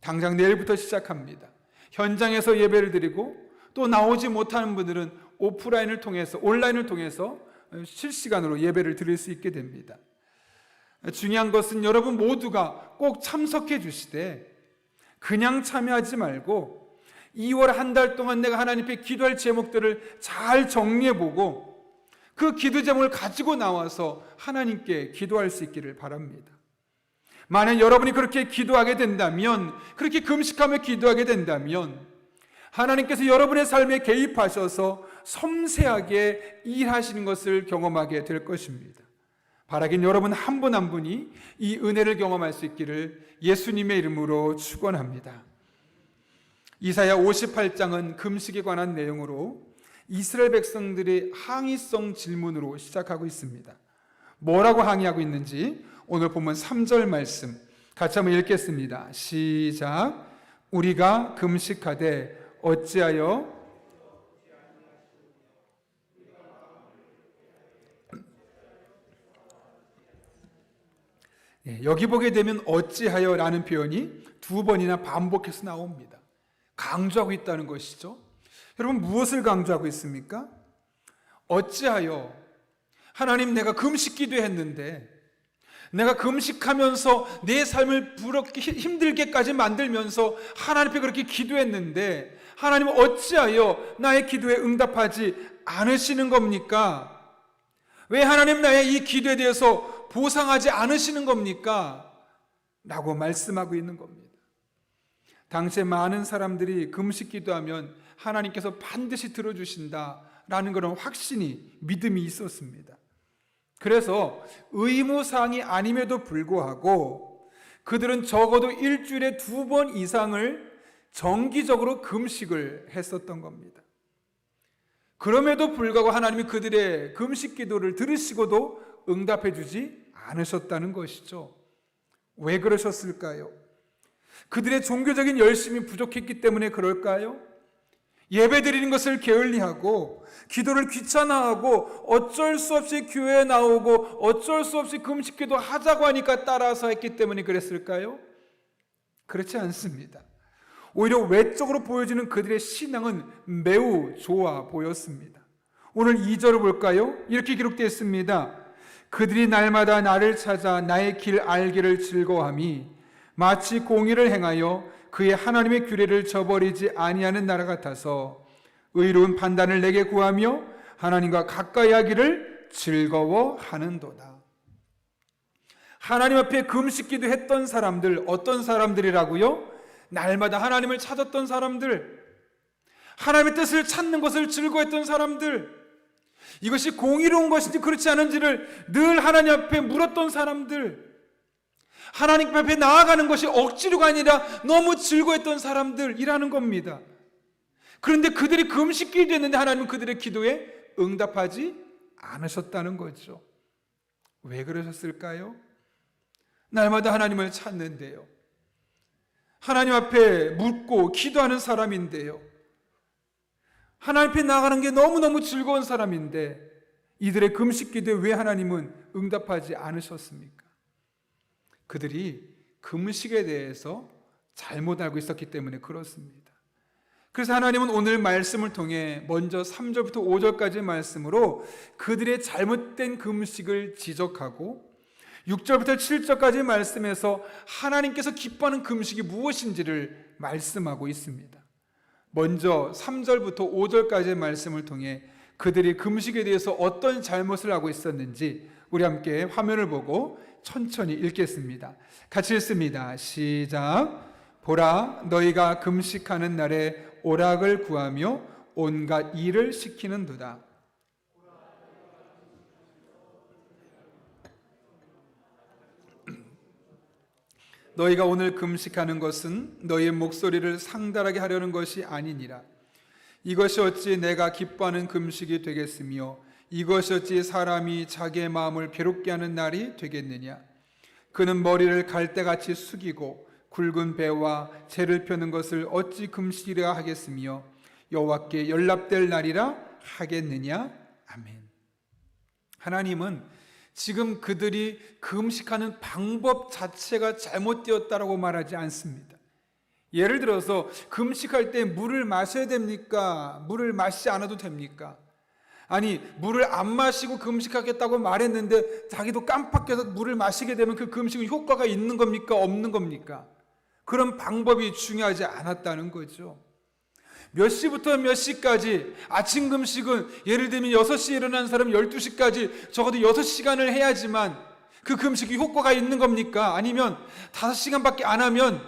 당장 내일부터 시작합니다. 현장에서 예배를 드리고 또 나오지 못하는 분들은 오프라인을 통해서 온라인을 통해서 실시간으로 예배를 드릴 수 있게 됩니다. 중요한 것은 여러분 모두가 꼭 참석해 주시되 그냥 참여하지 말고 2월 한 달 동안 내가 하나님께 기도할 제목들을 잘 정리해보고 그 기도 제목을 가지고 나와서 하나님께 기도할 수 있기를 바랍니다. 만약 여러분이 그렇게 기도하게 된다면, 그렇게 금식하며 기도하게 된다면 하나님께서 여러분의 삶에 개입하셔서 섬세하게 일하시는 것을 경험하게 될 것입니다. 바라긴 여러분 한 분 한 분이 이 은혜를 경험할 수 있기를 예수님의 이름으로 축원합니다. 이사야 58장은 금식에 관한 내용으로 이스라엘 백성들의 항의성 질문으로 시작하고 있습니다. 뭐라고 항의하고 있는지 오늘 본문 3절 말씀 같이 한번 읽겠습니다. 시작. 우리가 금식하되 어찌하여 여기 보게 되면 어찌하여라는 표현이 두 번이나 반복해서 나옵니다. 강조하고 있다는 것이죠. 여러분 무엇을 강조하고 있습니까? 어찌하여 하나님 내가 금식 기도했는데 내가 금식하면서 내 삶을 부럽게 힘들게까지 만들면서 하나님 앞에 그렇게 기도했는데 하나님은 어찌하여 나의 기도에 응답하지 않으시는 겁니까? 왜 하나님 나의 이 기도에 대해서 보상하지 않으시는 겁니까? 라고 말씀하고 있는 겁니다. 당시에 많은 사람들이 금식 기도하면 하나님께서 반드시 들어주신다라는 그런 확신이, 믿음이 있었습니다. 그래서 의무사항이 아님에도 불구하고 그들은 적어도 일주일에 2번 이상을 정기적으로 금식을 했었던 겁니다. 그럼에도 불구하고 하나님이 그들의 금식 기도를 들으시고도 응답해 주지 않으셨다는 것이죠. 왜 그러셨을까요? 그들의 종교적인 열심이 부족했기 때문에 그럴까요? 예배 드리는 것을 게을리하고 기도를 귀찮아하고 어쩔 수 없이 교회에 나오고 어쩔 수 없이 금식기도 하자고 하니까 따라서 했기 때문에 그랬을까요? 그렇지 않습니다. 오히려 외적으로 보여지는 그들의 신앙은 매우 좋아 보였습니다. 오늘 2절을 볼까요? 이렇게 기록되어 있습니다. 그들이 날마다 나를 찾아 나의 길 알기를 즐거워함이 마치 공의를 행하여 그의 하나님의 규례를 저버리지 아니하는 나라 같아서 의로운 판단을 내게 구하며 하나님과 가까이 하기를 즐거워하는도다. 하나님 앞에 금식기도 했던 사람들, 어떤 사람들이라고요? 날마다 하나님을 찾았던 사람들, 하나님의 뜻을 찾는 것을 즐거워했던 사람들, 이것이 공의로운 것인지 그렇지 않은지를 늘 하나님 앞에 물었던 사람들, 하나님 앞에 나아가는 것이 억지로가 아니라 너무 즐거웠던 사람들이라는 겁니다. 그런데 그들이 금식기도 했는데 하나님은 그들의 기도에 응답하지 않으셨다는 거죠. 왜 그러셨을까요? 날마다 하나님을 찾는데요. 하나님 앞에 묻고 기도하는 사람인데요. 하나님 앞에 나가는 게 너무너무 즐거운 사람인데 이들의 금식 기도에 왜 하나님은 응답하지 않으셨습니까? 그들이 금식에 대해서 잘못 알고 있었기 때문에 그렇습니다. 그래서 하나님은 오늘 말씀을 통해 먼저 3절부터 5절까지 말씀으로 그들의 잘못된 금식을 지적하고 6절부터 7절까지 말씀에서 하나님께서 기뻐하는 금식이 무엇인지를 말씀하고 있습니다. 먼저 3절부터 5절까지의 말씀을 통해 그들이 금식에 대해서 어떤 잘못을 하고 있었는지 우리 함께 화면을 보고 천천히 읽겠습니다. 같이 읽습니다. 시작. 보라, 너희가 금식하는 날에 오락을 구하며 온갖 일을 시키는도다. 너희가 오늘 금식하는 것은 너희의 목소리를 상달하게 하려는 것이 아니니라. 이것이 어찌 내가 기뻐하는 금식이 되겠으며 이것이 어찌 사람이 자기의 마음을 괴롭게 하는 날이 되겠느냐. 그는 머리를 갈대같이 숙이고 굵은 배와 재를 펴는 것을 어찌 금식이라 하겠으며 여호와께 연락될 날이라 하겠느냐. 아멘. 하나님은 지금 그들이 금식하는 방법 자체가 잘못되었다라고 말하지 않습니다. 예를 들어서 금식할 때 물을 마셔야 됩니까? 물을 마시지 않아도 됩니까? 아니, 물을 안 마시고 금식하겠다고 말했는데 자기도 깜빡해서 물을 마시게 되면 그 금식은 효과가 있는 겁니까? 없는 겁니까? 그런 방법이 중요하지 않았다는 거죠. 몇 시부터 몇 시까지 아침 금식은 예를 들면 6시에 일어난 사람 12시까지 적어도 6시간을 해야지만 그 금식이 효과가 있는 겁니까? 아니면 5시간밖에 안 하면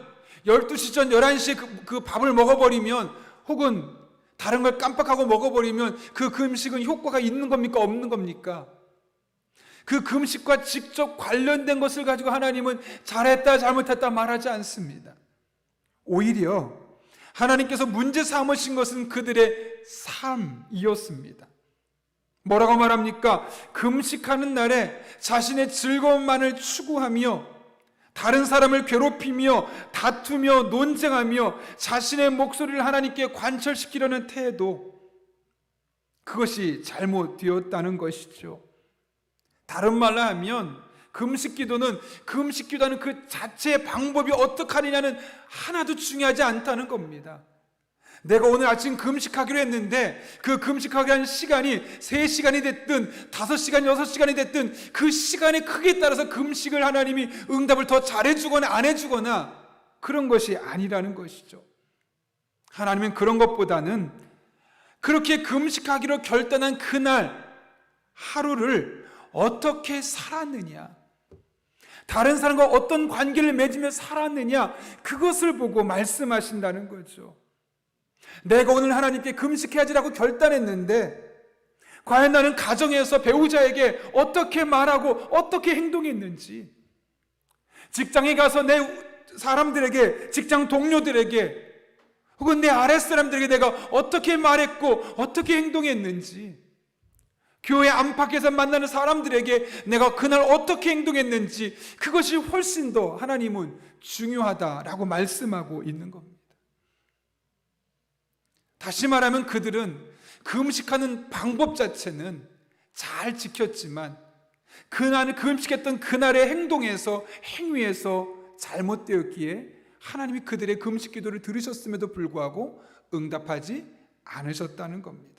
12시 전 11시에 그 밥을 먹어버리면 혹은 다른 걸 깜빡하고 먹어버리면 그 금식은 효과가 있는 겁니까? 없는 겁니까? 그 금식과 직접 관련된 것을 가지고 하나님은 잘했다 잘못했다 말하지 않습니다. 오히려 하나님께서 문제 삼으신 것은 그들의 삶이었습니다. 뭐라고 말합니까? 금식하는 날에 자신의 즐거움만을 추구하며 다른 사람을 괴롭히며 다투며 논쟁하며 자신의 목소리를 하나님께 관철시키려는 태도, 그것이 잘못되었다는 것이죠. 다른 말로 하면 금식기도는 그 자체의 방법이 어떻게 하느냐는 하나도 중요하지 않다는 겁니다. 내가 오늘 아침 금식하기로 했는데 그 금식하기로 한 시간이 3시간이 됐든 5시간, 6시간이 됐든 그 시간의 크기에 따라서 금식을 하나님이 응답을 더 잘해주거나 안 해주거나 그런 것이 아니라는 것이죠. 하나님은 그런 것보다는 그렇게 금식하기로 결단한 그날 하루를 어떻게 살았느냐, 다른 사람과 어떤 관계를 맺으며 살았느냐, 그것을 보고 말씀하신다는 거죠. 내가 오늘 하나님께 금식해야지라고 결단했는데 과연 나는 가정에서 배우자에게 어떻게 말하고 어떻게 행동했는지, 직장에 가서 내 사람들에게, 직장 동료들에게 혹은 내 아랫사람들에게 내가 어떻게 말했고 어떻게 행동했는지, 교회 안팎에서 만나는 사람들에게 내가 그날 어떻게 행동했는지, 그것이 훨씬 더 하나님은 중요하다라고 말씀하고 있는 겁니다. 다시 말하면 그들은 금식하는 방법 자체는 잘 지켰지만 그날 금식했던 그날의 행동에서, 행위에서 잘못되었기에 하나님이 그들의 금식 기도를 들으셨음에도 불구하고 응답하지 않으셨다는 겁니다.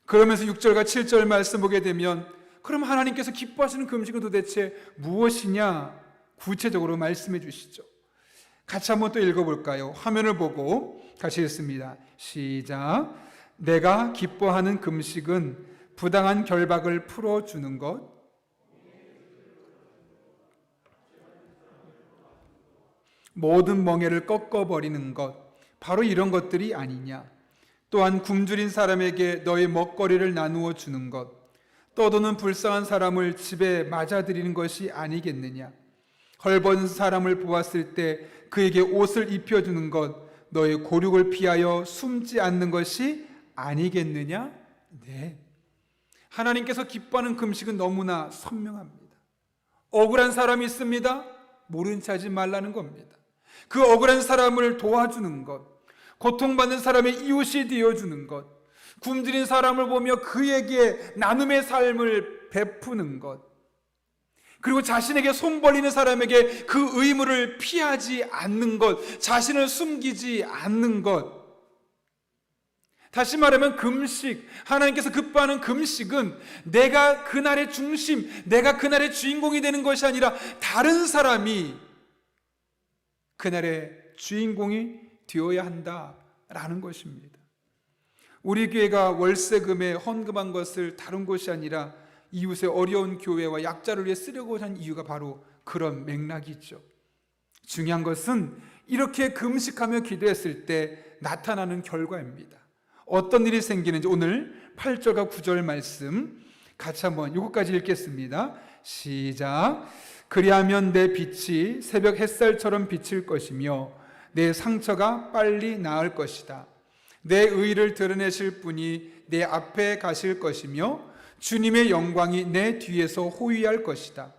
그러면서 6절과 7절 말씀 보게 되면 그럼 하나님께서 기뻐하시는 금식은 도대체 무엇이냐 구체적으로 말씀해 주시죠. 같이 한번 또 읽어볼까요? 화면을 보고 같이 읽습니다. 시작. 내가 기뻐하는 금식은 부당한 결박을 풀어주는 것, 모든 멍에를 꺾어버리는 것, 바로 이런 것들이 아니냐. 또한 굶주린 사람에게 너의 먹거리를 나누어 주는 것, 떠도는 불쌍한 사람을 집에 맞아들이는 것이 아니겠느냐. 헐벗은 사람을 보았을 때 그에게 옷을 입혀주는 것, 너의 고륙을 피하여 숨지 않는 것이 아니겠느냐. 네, 하나님께서 기뻐하는 금식은 너무나 선명합니다. 억울한 사람이 있습니다. 모른 체 하지 말라는 겁니다. 그 억울한 사람을 도와주는 것, 고통받는 사람의 이웃이 되어주는 것, 굶주린 사람을 보며 그에게 나눔의 삶을 베푸는 것, 그리고 자신에게 손 벌리는 사람에게 그 의무를 피하지 않는 것, 자신을 숨기지 않는 것. 다시 말하면 금식, 하나님께서 기뻐하는 금식은 내가 그날의 중심, 내가 그날의 주인공이 되는 것이 아니라 다른 사람이 그날의 주인공이 되어야 한다라는 것입니다. 우리 교회가 월세금에 헌금한 것을 다른 것이 아니라 이웃의 어려운 교회와 약자를 위해 쓰려고 한 이유가 바로 그런 맥락이죠. 중요한 것은 이렇게 금식하며 기도했을 때 나타나는 결과입니다. 어떤 일이 생기는지 오늘 8절과 9절 말씀 같이 한번 이것까지 읽겠습니다. 시작. 그리하면 내 빛이 새벽 햇살처럼 비칠 것이며 내 상처가 빨리 나을 것이다. 내 의를 드러내실 분이 내 앞에 가실 것이며 주님의 영광이 내 뒤에서 호위할 것이다.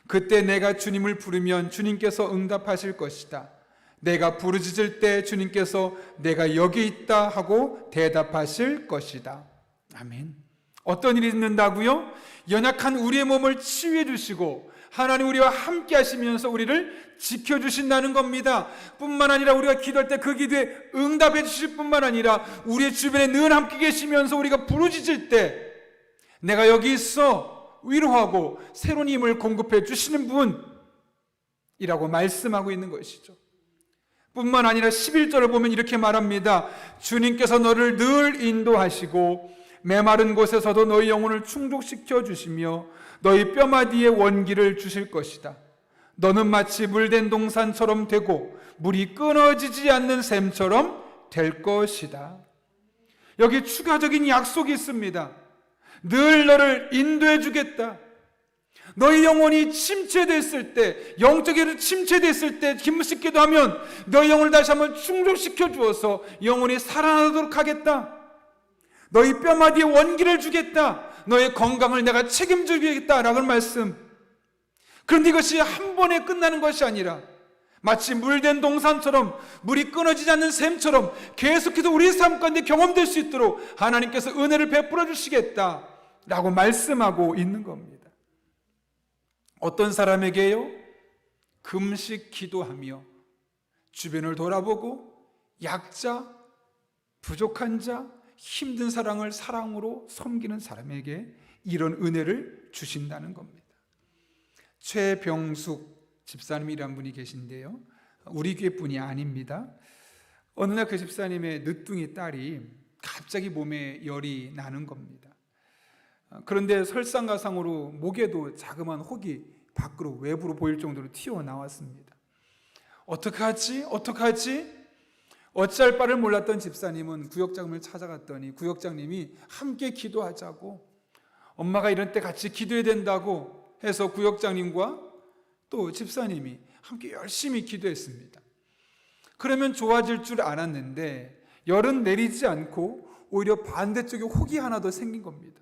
그때 내가 주님을 부르면 주님께서 응답하실 것이다. 내가 부르짖을 때 주님께서 내가 여기 있다 하고 대답하실 것이다. 아멘. 어떤 일이 있는다고요? 연약한 우리의 몸을 치유해 주시고 하나님 우리와 함께 하시면서 우리를 지켜주신다는 겁니다. 뿐만 아니라 우리가 기도할 때 그 기도에 응답해 주실 뿐만 아니라 우리의 주변에 늘 함께 계시면서 우리가 부르짖을 때 내가 여기 있어 위로하고 새로운 힘을 공급해 주시는 분이라고 말씀하고 있는 것이죠. 뿐만 아니라 11절을 보면 이렇게 말합니다. 주님께서 너를 늘 인도하시고 메마른 곳에서도 너희 영혼을 충족시켜 주시며 너희 뼈마디에 원기를 주실 것이다. 너는 마치 물된 동산처럼 되고 물이 끊어지지 않는 샘처럼 될 것이다. 여기 추가적인 약속이 있습니다. 늘 너를 인도해 주겠다. 너희 영혼이 침체됐을 때, 영적으로 침체됐을 때 김식 기도하면 너희 영혼을 다시 한번 충족시켜 주어서 영혼이 살아나도록 하겠다. 너희 뼈마디에 원기를 주겠다. 너의 건강을 내가 책임지겠다라는 말씀. 그런데 이것이 한 번에 끝나는 것이 아니라 마치 물된 동산처럼 물이 끊어지지 않는 샘처럼 계속해서 우리의 삶 가운데 경험될 수 있도록 하나님께서 은혜를 베풀어 주시겠다라고 말씀하고 있는 겁니다. 어떤 사람에게요? 금식 기도하며 주변을 돌아보고 약자, 부족한 자, 힘든 사랑으로 섬기는 사람에게 이런 은혜를 주신다는 겁니다. 최병숙 집사님이란 분이 계신데요, 우리 교회뿐이 아닙니다. 어느 날 그 집사님의 늦둥이 딸이 갑자기 몸에 열이 나는 겁니다. 그런데 설상가상으로 목에도 자그마한 혹이 밖으로 외부로 보일 정도로 튀어나왔습니다. 어떡하지? 어찌할 바를 몰랐던 집사님은 구역장님을 찾아갔더니 구역장님이 함께 기도하자고, 엄마가 이런 때 같이 기도해야 된다고 해서 구역장님과 또 집사님이 함께 열심히 기도했습니다. 그러면 좋아질 줄 알았는데 열은 내리지 않고 오히려 반대쪽에 혹이 하나 더 생긴 겁니다.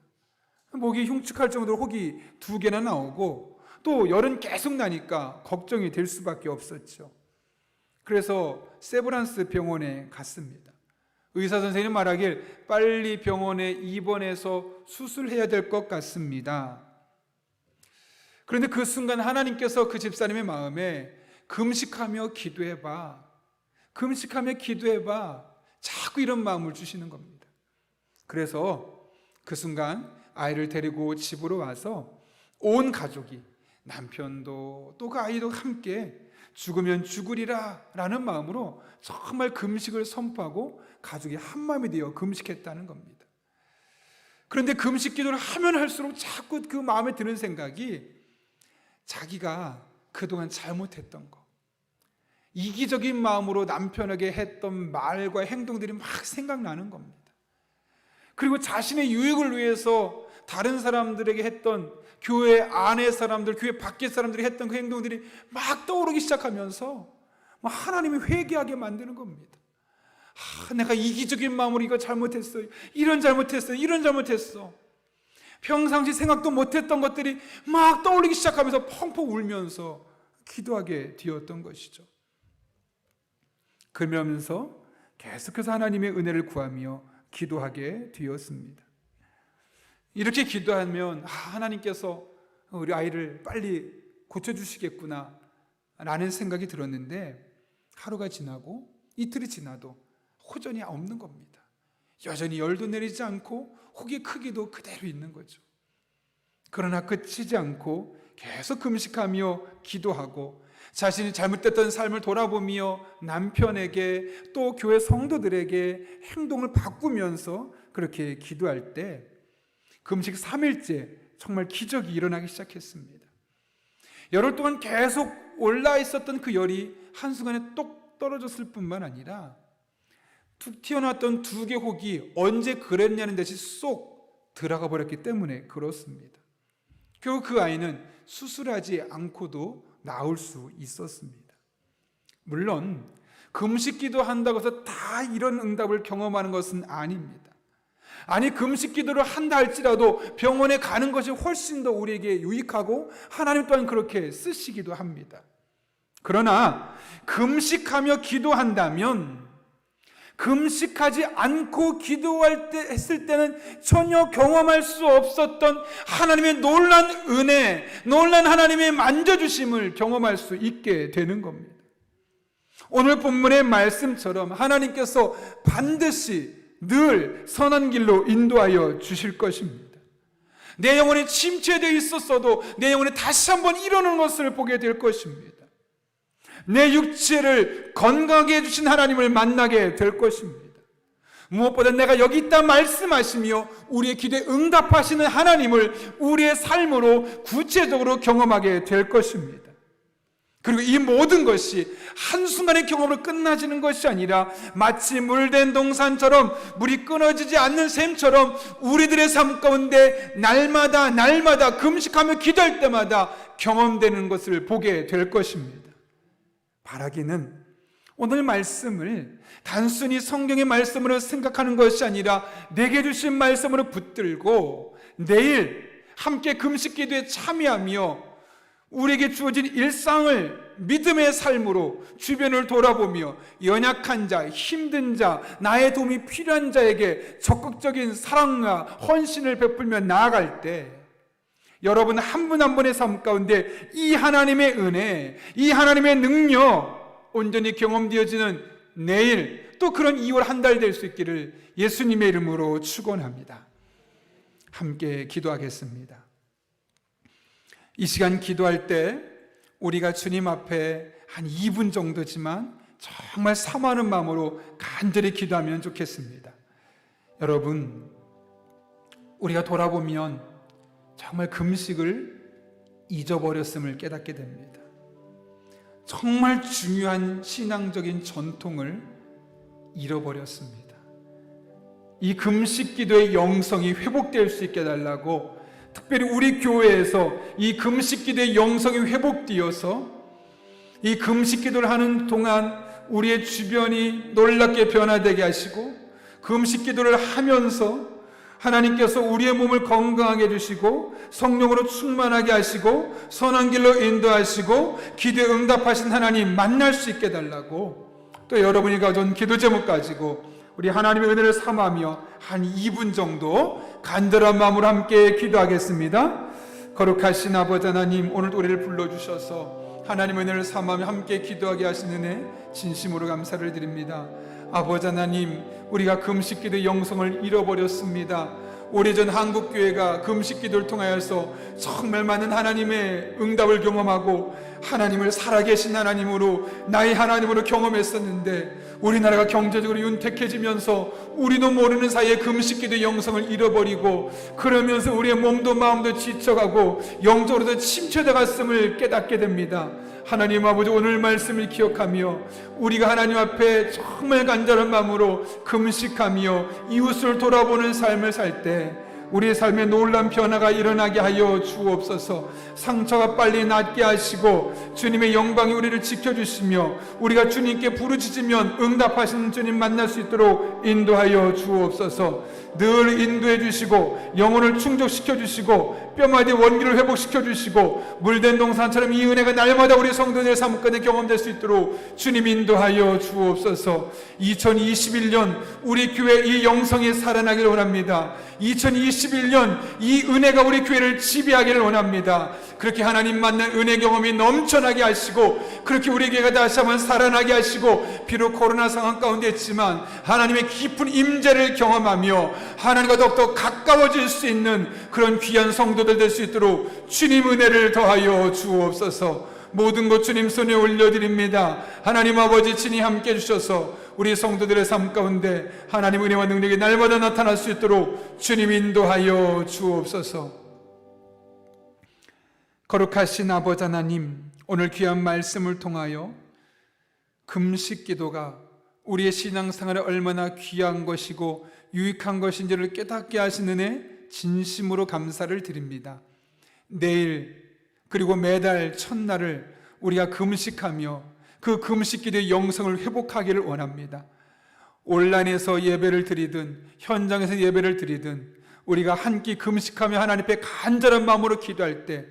목이 흉측할 정도로 혹이 2개나 나오고 또 열은 계속 나니까 걱정이 될 수밖에 없었죠. 그래서 세브란스 병원에 갔습니다. 의사 선생님이 말하길 빨리 병원에 입원해서 수술해야 될 것 같습니다. 그런데 그 순간 하나님께서 그 집사님의 마음에 금식하며 기도해봐, 자꾸 이런 마음을 주시는 겁니다. 그래서 그 순간 아이를 데리고 집으로 와서 온 가족이, 남편도 또 그 아이도 함께 죽으면 죽으리라 라는 마음으로 정말 금식을 선포하고 가족이 한마음이 되어 금식했다는 겁니다. 그런데 금식 기도를 하면 할수록 자꾸 그 마음에 드는 생각이 자기가 그동안 잘못했던 거, 이기적인 마음으로 남편에게 했던 말과 행동들이 막 생각나는 겁니다. 그리고 자신의 유익을 위해서 다른 사람들에게 했던, 교회 안의 사람들, 교회 밖의 사람들이 했던 그 행동들이 막 떠오르기 시작하면서 하나님이 회개하게 만드는 겁니다. 내가 이기적인 마음으로 이거 잘못했어요. 이런 잘못했어요. 이런 잘못했어. 평상시 생각도 못했던 것들이 막 떠올리기 시작하면서 펑펑 울면서 기도하게 되었던 것이죠. 그러면서 계속해서 하나님의 은혜를 구하며 기도하게 되었습니다. 이렇게 기도하면 하나님께서 우리 아이를 빨리 고쳐주시겠구나 라는 생각이 들었는데, 하루가 지나고 이틀이 지나도 호전이 없는 겁니다. 여전히 열도 내리지 않고 혹의 크기도 그대로 있는 거죠. 그러나 그치지 않고 계속 금식하며 기도하고 자신이 잘못됐던 삶을 돌아보며 남편에게 또 교회 성도들에게 행동을 바꾸면서 그렇게 기도할 때 금식 3일째 정말 기적이 일어나기 시작했습니다. 열흘 동안 계속 올라 있었던 그 열이 한순간에 똑 떨어졌을 뿐만 아니라 툭 튀어나왔던 2개 혹이 언제 그랬냐는 듯이 쏙 들어가 버렸기 때문에 그렇습니다. 결국 그 아이는 수술하지 않고도 나올 수 있었습니다. 물론 금식기도 한다고 해서 다 이런 응답을 경험하는 것은 아닙니다. 아니, 금식기도를 한다 할지라도 병원에 가는 것이 훨씬 더 우리에게 유익하고 하나님 또한 그렇게 쓰시기도 합니다. 그러나 금식하며 기도한다면 금식하지 않고 했을 때는 전혀 경험할 수 없었던 하나님의 놀란 은혜, 놀란 하나님의 만져주심을 경험할 수 있게 되는 겁니다. 오늘 본문의 말씀처럼 하나님께서 반드시 늘 선한 길로 인도하여 주실 것입니다. 내 영혼이 침체되어 있었어도 내 영혼이 다시 한번 일어나는 것을 보게 될 것입니다. 내 육체를 건강하게 해주신 하나님을 만나게 될 것입니다. 무엇보다 내가 여기 있다 말씀하시며 우리의 기도에 응답하시는 하나님을 우리의 삶으로 구체적으로 경험하게 될 것입니다. 그리고 이 모든 것이 한순간의 경험으로 끝나지는 것이 아니라 마치 물된 동산처럼 물이 끊어지지 않는 샘처럼 우리들의 삶 가운데 날마다 금식하며 기도할 때마다 경험되는 것을 보게 될 것입니다. 바라기는 오늘 말씀을 단순히 성경의 말씀으로 생각하는 것이 아니라 내게 주신 말씀으로 붙들고 내일 함께 금식 기도에 참여하며 우리에게 주어진 일상을 믿음의 삶으로 주변을 돌아보며 연약한 자, 힘든 자, 나의 도움이 필요한 자에게 적극적인 사랑과 헌신을 베풀며 나아갈 때 여러분 한 분 한 분의 삶 가운데 이 하나님의 은혜, 이 하나님의 능력 온전히 경험되어지는 내일 또 그런 2월 한 달 될 수 있기를 예수님의 이름으로 축원합니다. 함께 기도하겠습니다. 이 시간 기도할 때 우리가 주님 앞에 한 2분 정도지만 정말 사모하는 마음으로 간절히 기도하면 좋겠습니다. 여러분, 우리가 돌아보면 정말 금식을 잊어버렸음을 깨닫게 됩니다. 정말 중요한 신앙적인 전통을 잃어버렸습니다. 이 금식 기도의 영성이 회복될 수 있게 해달라고 특별히 우리 교회에서 이 금식 기도의 영성이 회복되어서 이 금식 기도를 하는 동안 우리의 주변이 놀랍게 변화되게 하시고 금식 기도를 하면서 하나님께서 우리의 몸을 건강하게 해주시고 성령으로 충만하게 하시고 선한 길로 인도하시고 기도에 응답하신 하나님 만날 수 있게 해달라고 또 여러분이 가져온 기도 제목 가지고 우리 하나님의 은혜를 삼하며 한 2분 정도 간절한 마음으로 함께 기도하겠습니다. 거룩하신 아버지 하나님, 오늘도 우리를 불러주셔서 하나님의 은혜를 삼하며 함께 기도하게 하시는 애 진심으로 감사를 드립니다. 아버지 하나님, 우리가 금식기도의 영성을 잃어버렸습니다. 오래전 한국교회가 금식기도를 통하여서 정말 많은 하나님의 응답을 경험하고 하나님을 살아계신 하나님으로 나의 하나님으로 경험했었는데 우리나라가 경제적으로 윤택해지면서 우리도 모르는 사이에 금식기도의 영성을 잃어버리고 그러면서 우리의 몸도 마음도 지쳐가고 영적으로도 침체돼 갔음을 깨닫게 됩니다. 하나님 아버지, 오늘 말씀을 기억하며 우리가 하나님 앞에 정말 간절한 마음으로 금식하며 이웃을 돌아보는 삶을 살 때 우리의 삶에 놀라운 변화가 일어나게 하여 주옵소서. 상처가 빨리 낫게 하시고 주님의 영광이 우리를 지켜주시며 우리가 주님께 부르짖으면 응답하시는 주님 만날 수 있도록 인도하여 주옵소서. 늘 인도해 주시고 영혼을 충족시켜 주시고 뼈마디 원기를 회복시켜 주시고 물된 동산처럼 이 은혜가 날마다 우리 성도들의 삶가운데 경험될 수 있도록 주님 인도하여 주옵소서. 2021년 우리 교회 이 영성이 살아나기를 원합니다. 2021년 이 은혜가 우리 교회를 지배하기를 원합니다. 그렇게 하나님 만난 은혜 경험이 넘쳐나게 하시고 그렇게 우리 교회가 다시 한번 살아나게 하시고 비록 코로나 상황 가운데 있지만 하나님의 깊은 임재를 경험하며 하나님과 더욱더 가까워질 수 있는 그런 귀한 성도들 될 수 있도록 주님 은혜를 더하여 주옵소서. 모든 것 주님 손에 올려드립니다. 하나님 아버지 친히 함께 해주셔서 우리 성도들의 삶 가운데 하나님 은혜와 능력이 날마다 나타날 수 있도록 주님 인도하여 주옵소서. 거룩하신 아버지 하나님, 오늘 귀한 말씀을 통하여 금식 기도가 우리의 신앙생활에 얼마나 귀한 것이고 유익한 것인지를 깨닫게 하신 은혜 진심으로 감사를 드립니다. 내일 그리고 매달 첫날을 우리가 금식하며 그 금식 기도의 영성을 회복하기를 원합니다. 온라인에서 예배를 드리든 현장에서 예배를 드리든 우리가 한 끼 금식하며 하나님 앞에 간절한 마음으로 기도할 때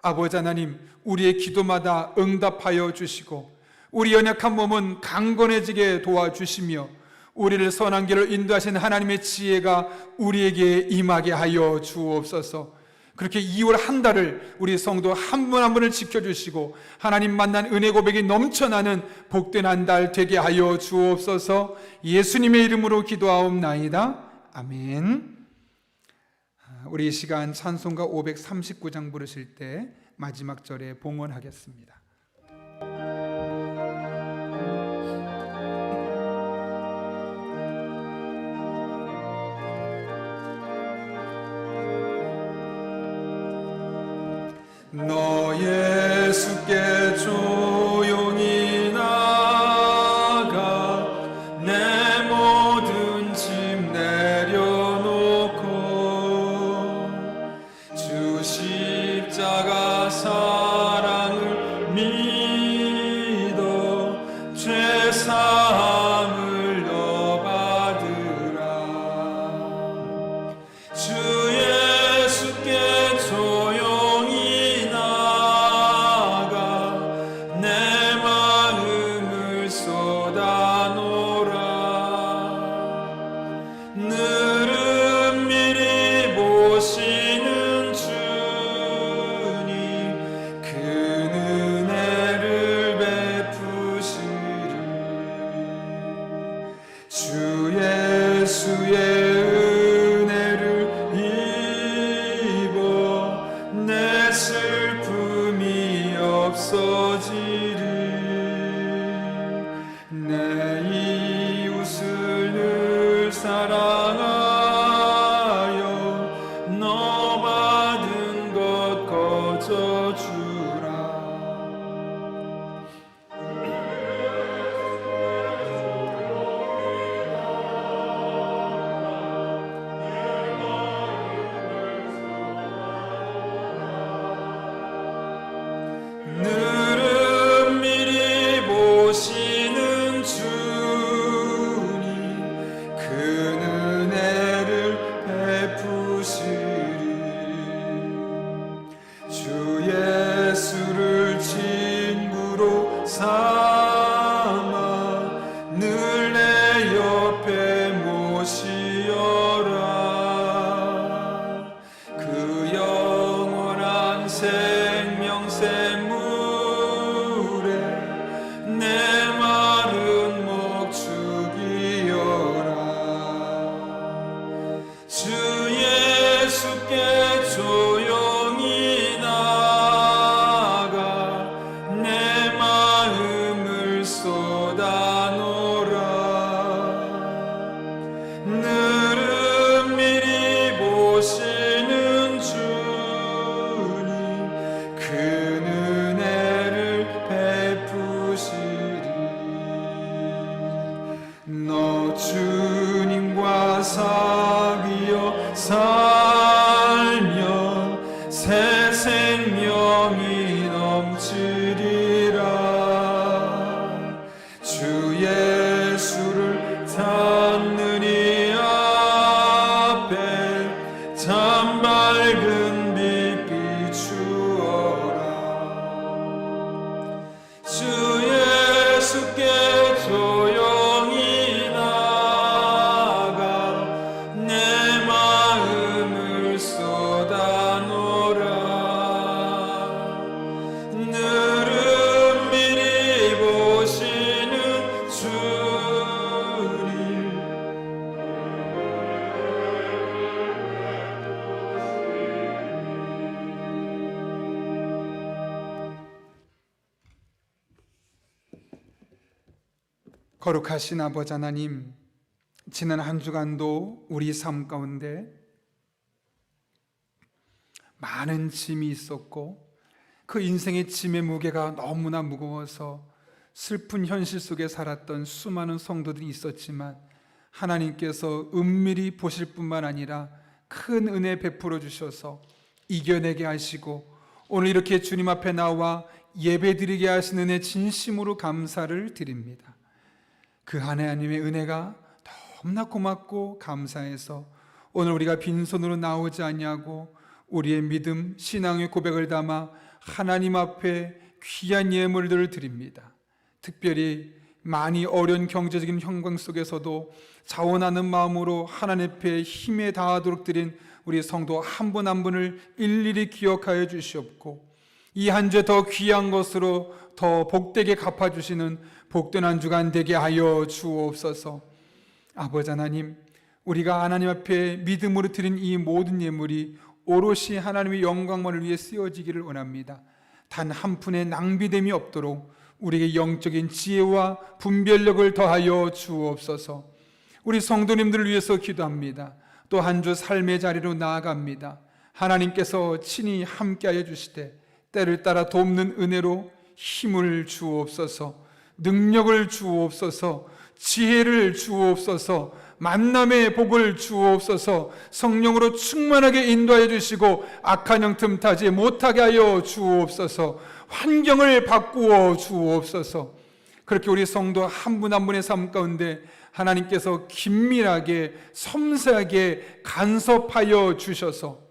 아버지 하나님, 우리의 기도마다 응답하여 주시고 우리 연약한 몸은 강건해지게 도와주시며 우리를 선한 길을 인도하시는 하나님의 지혜가 우리에게 임하게 하여 주옵소서. 그렇게 2월 한 달을 우리 성도 한 분 한 분을 지켜주시고 하나님 만난 은혜 고백이 넘쳐나는 복된 한 달 되게 하여 주옵소서. 예수님의 이름으로 기도하옵나이다. 아멘. 우리 이 시간 찬송가 539장 부르실 때 마지막 절에 봉헌하겠습니다. 너 예수께 조용히 나가 내 모든 짐 내려놓고 주 십자가 사랑을 믿어 죄사함을 너 받으라. 주 예수께 조용히 나가 내 마음을 쏟아놓으라. 늘은 미리 보시는 주님 그 은혜를 베푸시리. 주 예수의 은혜를 입어 내 슬픔이 없어지리. 내 이웃을 늘 사랑하여 너 받은 것 거저주라. 늘은 미리 보시는 주님 그 은혜를 베푸시리. 주 예수를 친구로 삼아 늘 내 옆에 모시어라. 그 영원한 생명샘물에 내 마른 목 죽이어라. 주 예수께 조용히 나가 내 마음을 쏟아놓으라. 늘은 미리 보시는 주님 그 은혜를 베푸시리. 너 주님과 사귀어 거룩하신 아버지 하나님, 지난 한 주간도 우리 삶 가운데 많은 짐이 있었고 그 인생의 짐의 무게가 너무나 무거워서 슬픈 현실 속에 살았던 수많은 성도들이 있었지만, 하나님께서 은밀히 보실 뿐만 아니라 큰 은혜 베풀어 주셔서 이겨내게 하시고 오늘 이렇게 주님 앞에 나와 예배드리게 하신 은혜 진심으로 감사를 드립니다. 그 하나님의 은혜가 너무나 고맙고 감사해서 오늘 우리가 빈손으로 나오지 아니하고 우리의 믿음, 신앙의 고백을 담아 하나님 앞에 귀한 예물들을 드립니다. 특별히 많이 어려운 경제적인 형광 속에서도 자원하는 마음으로 하나님 앞에 힘에 다하도록 드린 우리 성도 한 분 한 분을 일일이 기억하여 주시옵고, 이 한 주 더 귀한 것으로 더 복되게 갚아주시는 복된 한 주간 되게 하여 주옵소서. 아버지 하나님, 우리가 하나님 앞에 믿음으로 드린 이 모든 예물이 오롯이 하나님의 영광만을 위해 쓰여지기를 원합니다. 단 한 푼의 낭비됨이 없도록 우리에게 영적인 지혜와 분별력을 더하여 주옵소서. 우리 성도님들을 위해서 기도합니다. 또 한 주 삶의 자리로 나아갑니다. 하나님께서 친히 함께하여 주시되 때를 따라 돕는 은혜로 힘을 주옵소서, 능력을 주옵소서, 지혜를 주옵소서, 만남의 복을 주옵소서, 성령으로 충만하게 인도하여 주시고 악한 영 틈타지 못하게 하여 주옵소서, 환경을 바꾸어 주옵소서. 그렇게 우리 성도 한 분 한 분의 삶 가운데 하나님께서 긴밀하게 섬세하게 간섭하여 주셔서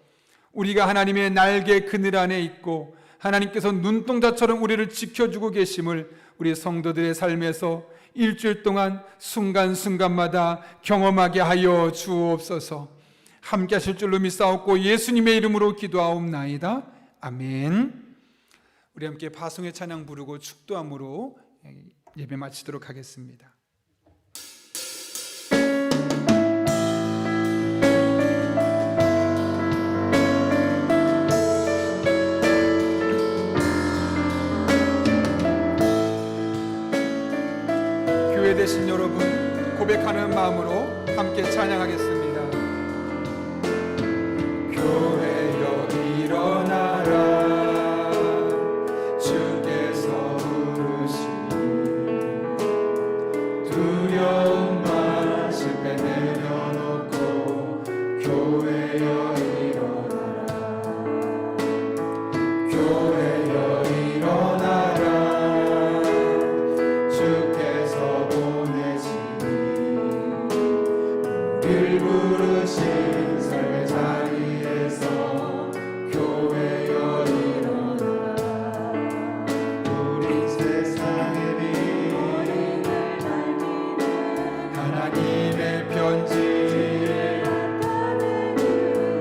우리가 하나님의 날개 그늘 안에 있고 하나님께서 눈동자처럼 우리를 지켜주고 계심을 우리 성도들의 삶에서 일주일 동안 순간순간마다 경험하게 하여 주옵소서. 함께 하실 줄로 믿사옵고 예수님의 이름으로 기도하옵나이다. 아멘. 우리 함께 파송의 찬양 부르고 축도함으로 예배 마치도록 하겠습니다. 교회 되신 여러분, 고백하는 마음으로 함께 찬양하겠습니다. 교회여 일어나라, 주께서 부르시니 두려움과 실패 내려놓고 교회여 일어나라, 교회여 일어나라, 주께서 우리를 부르신 삶의 자리에서 교회여 일어나라. 우린 세상의 빛, 하나님의 편지,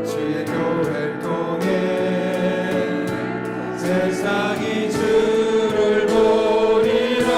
주의 교회를 통해 세상이 주를 보리라.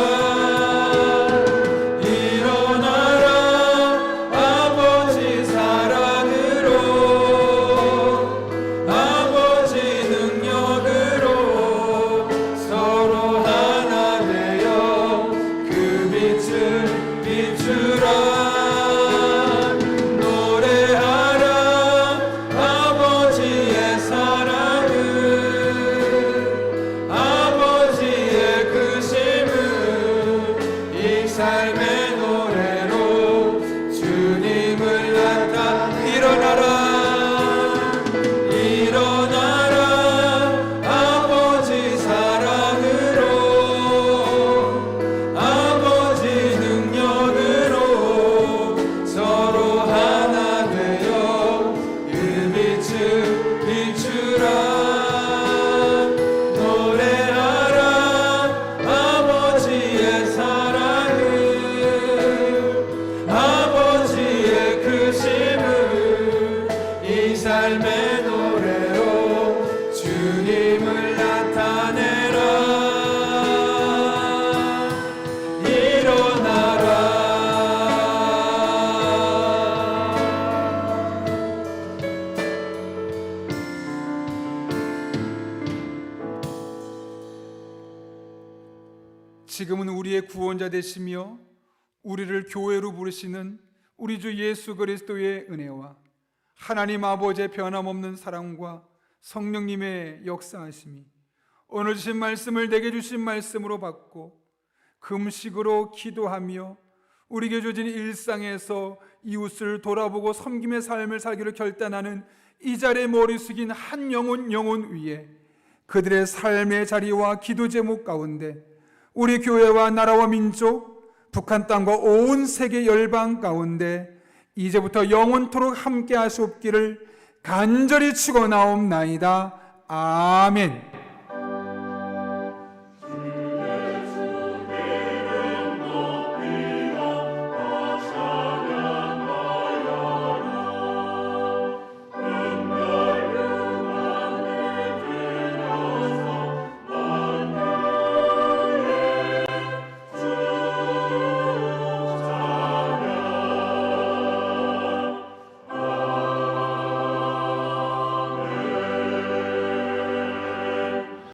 삶의 노래로 주님을 나타 일어나라, 일어나라, 아버지 사랑으로, 아버지 능력으로 서로 하나 되어 그 빛을 비추라. 삶의 노래로 주님을 나타내라. 일어나라. 지금은 우리의 구원자 되시며 우리를 교회로 부르시는 우리 주 예수 그리스도의 은혜와 하나님 아버지의 변함없는 사랑과 성령님의 역사하심이 오늘 주신 말씀을 내게 주신 말씀으로 받고 금식으로 기도하며 우리에게 주어진 일상에서 이웃을 돌아보고 섬김의 삶을 살기로 결단하는 이 자리에 머리 숙인 한 영혼 위에 그들의 삶의 자리와 기도 제목 가운데 우리 교회와 나라와 민족, 북한 땅과 온 세계 열방 가운데 이제부터 영원토록 함께 하시옵기를 간절히 축원하옵나이다. 아멘.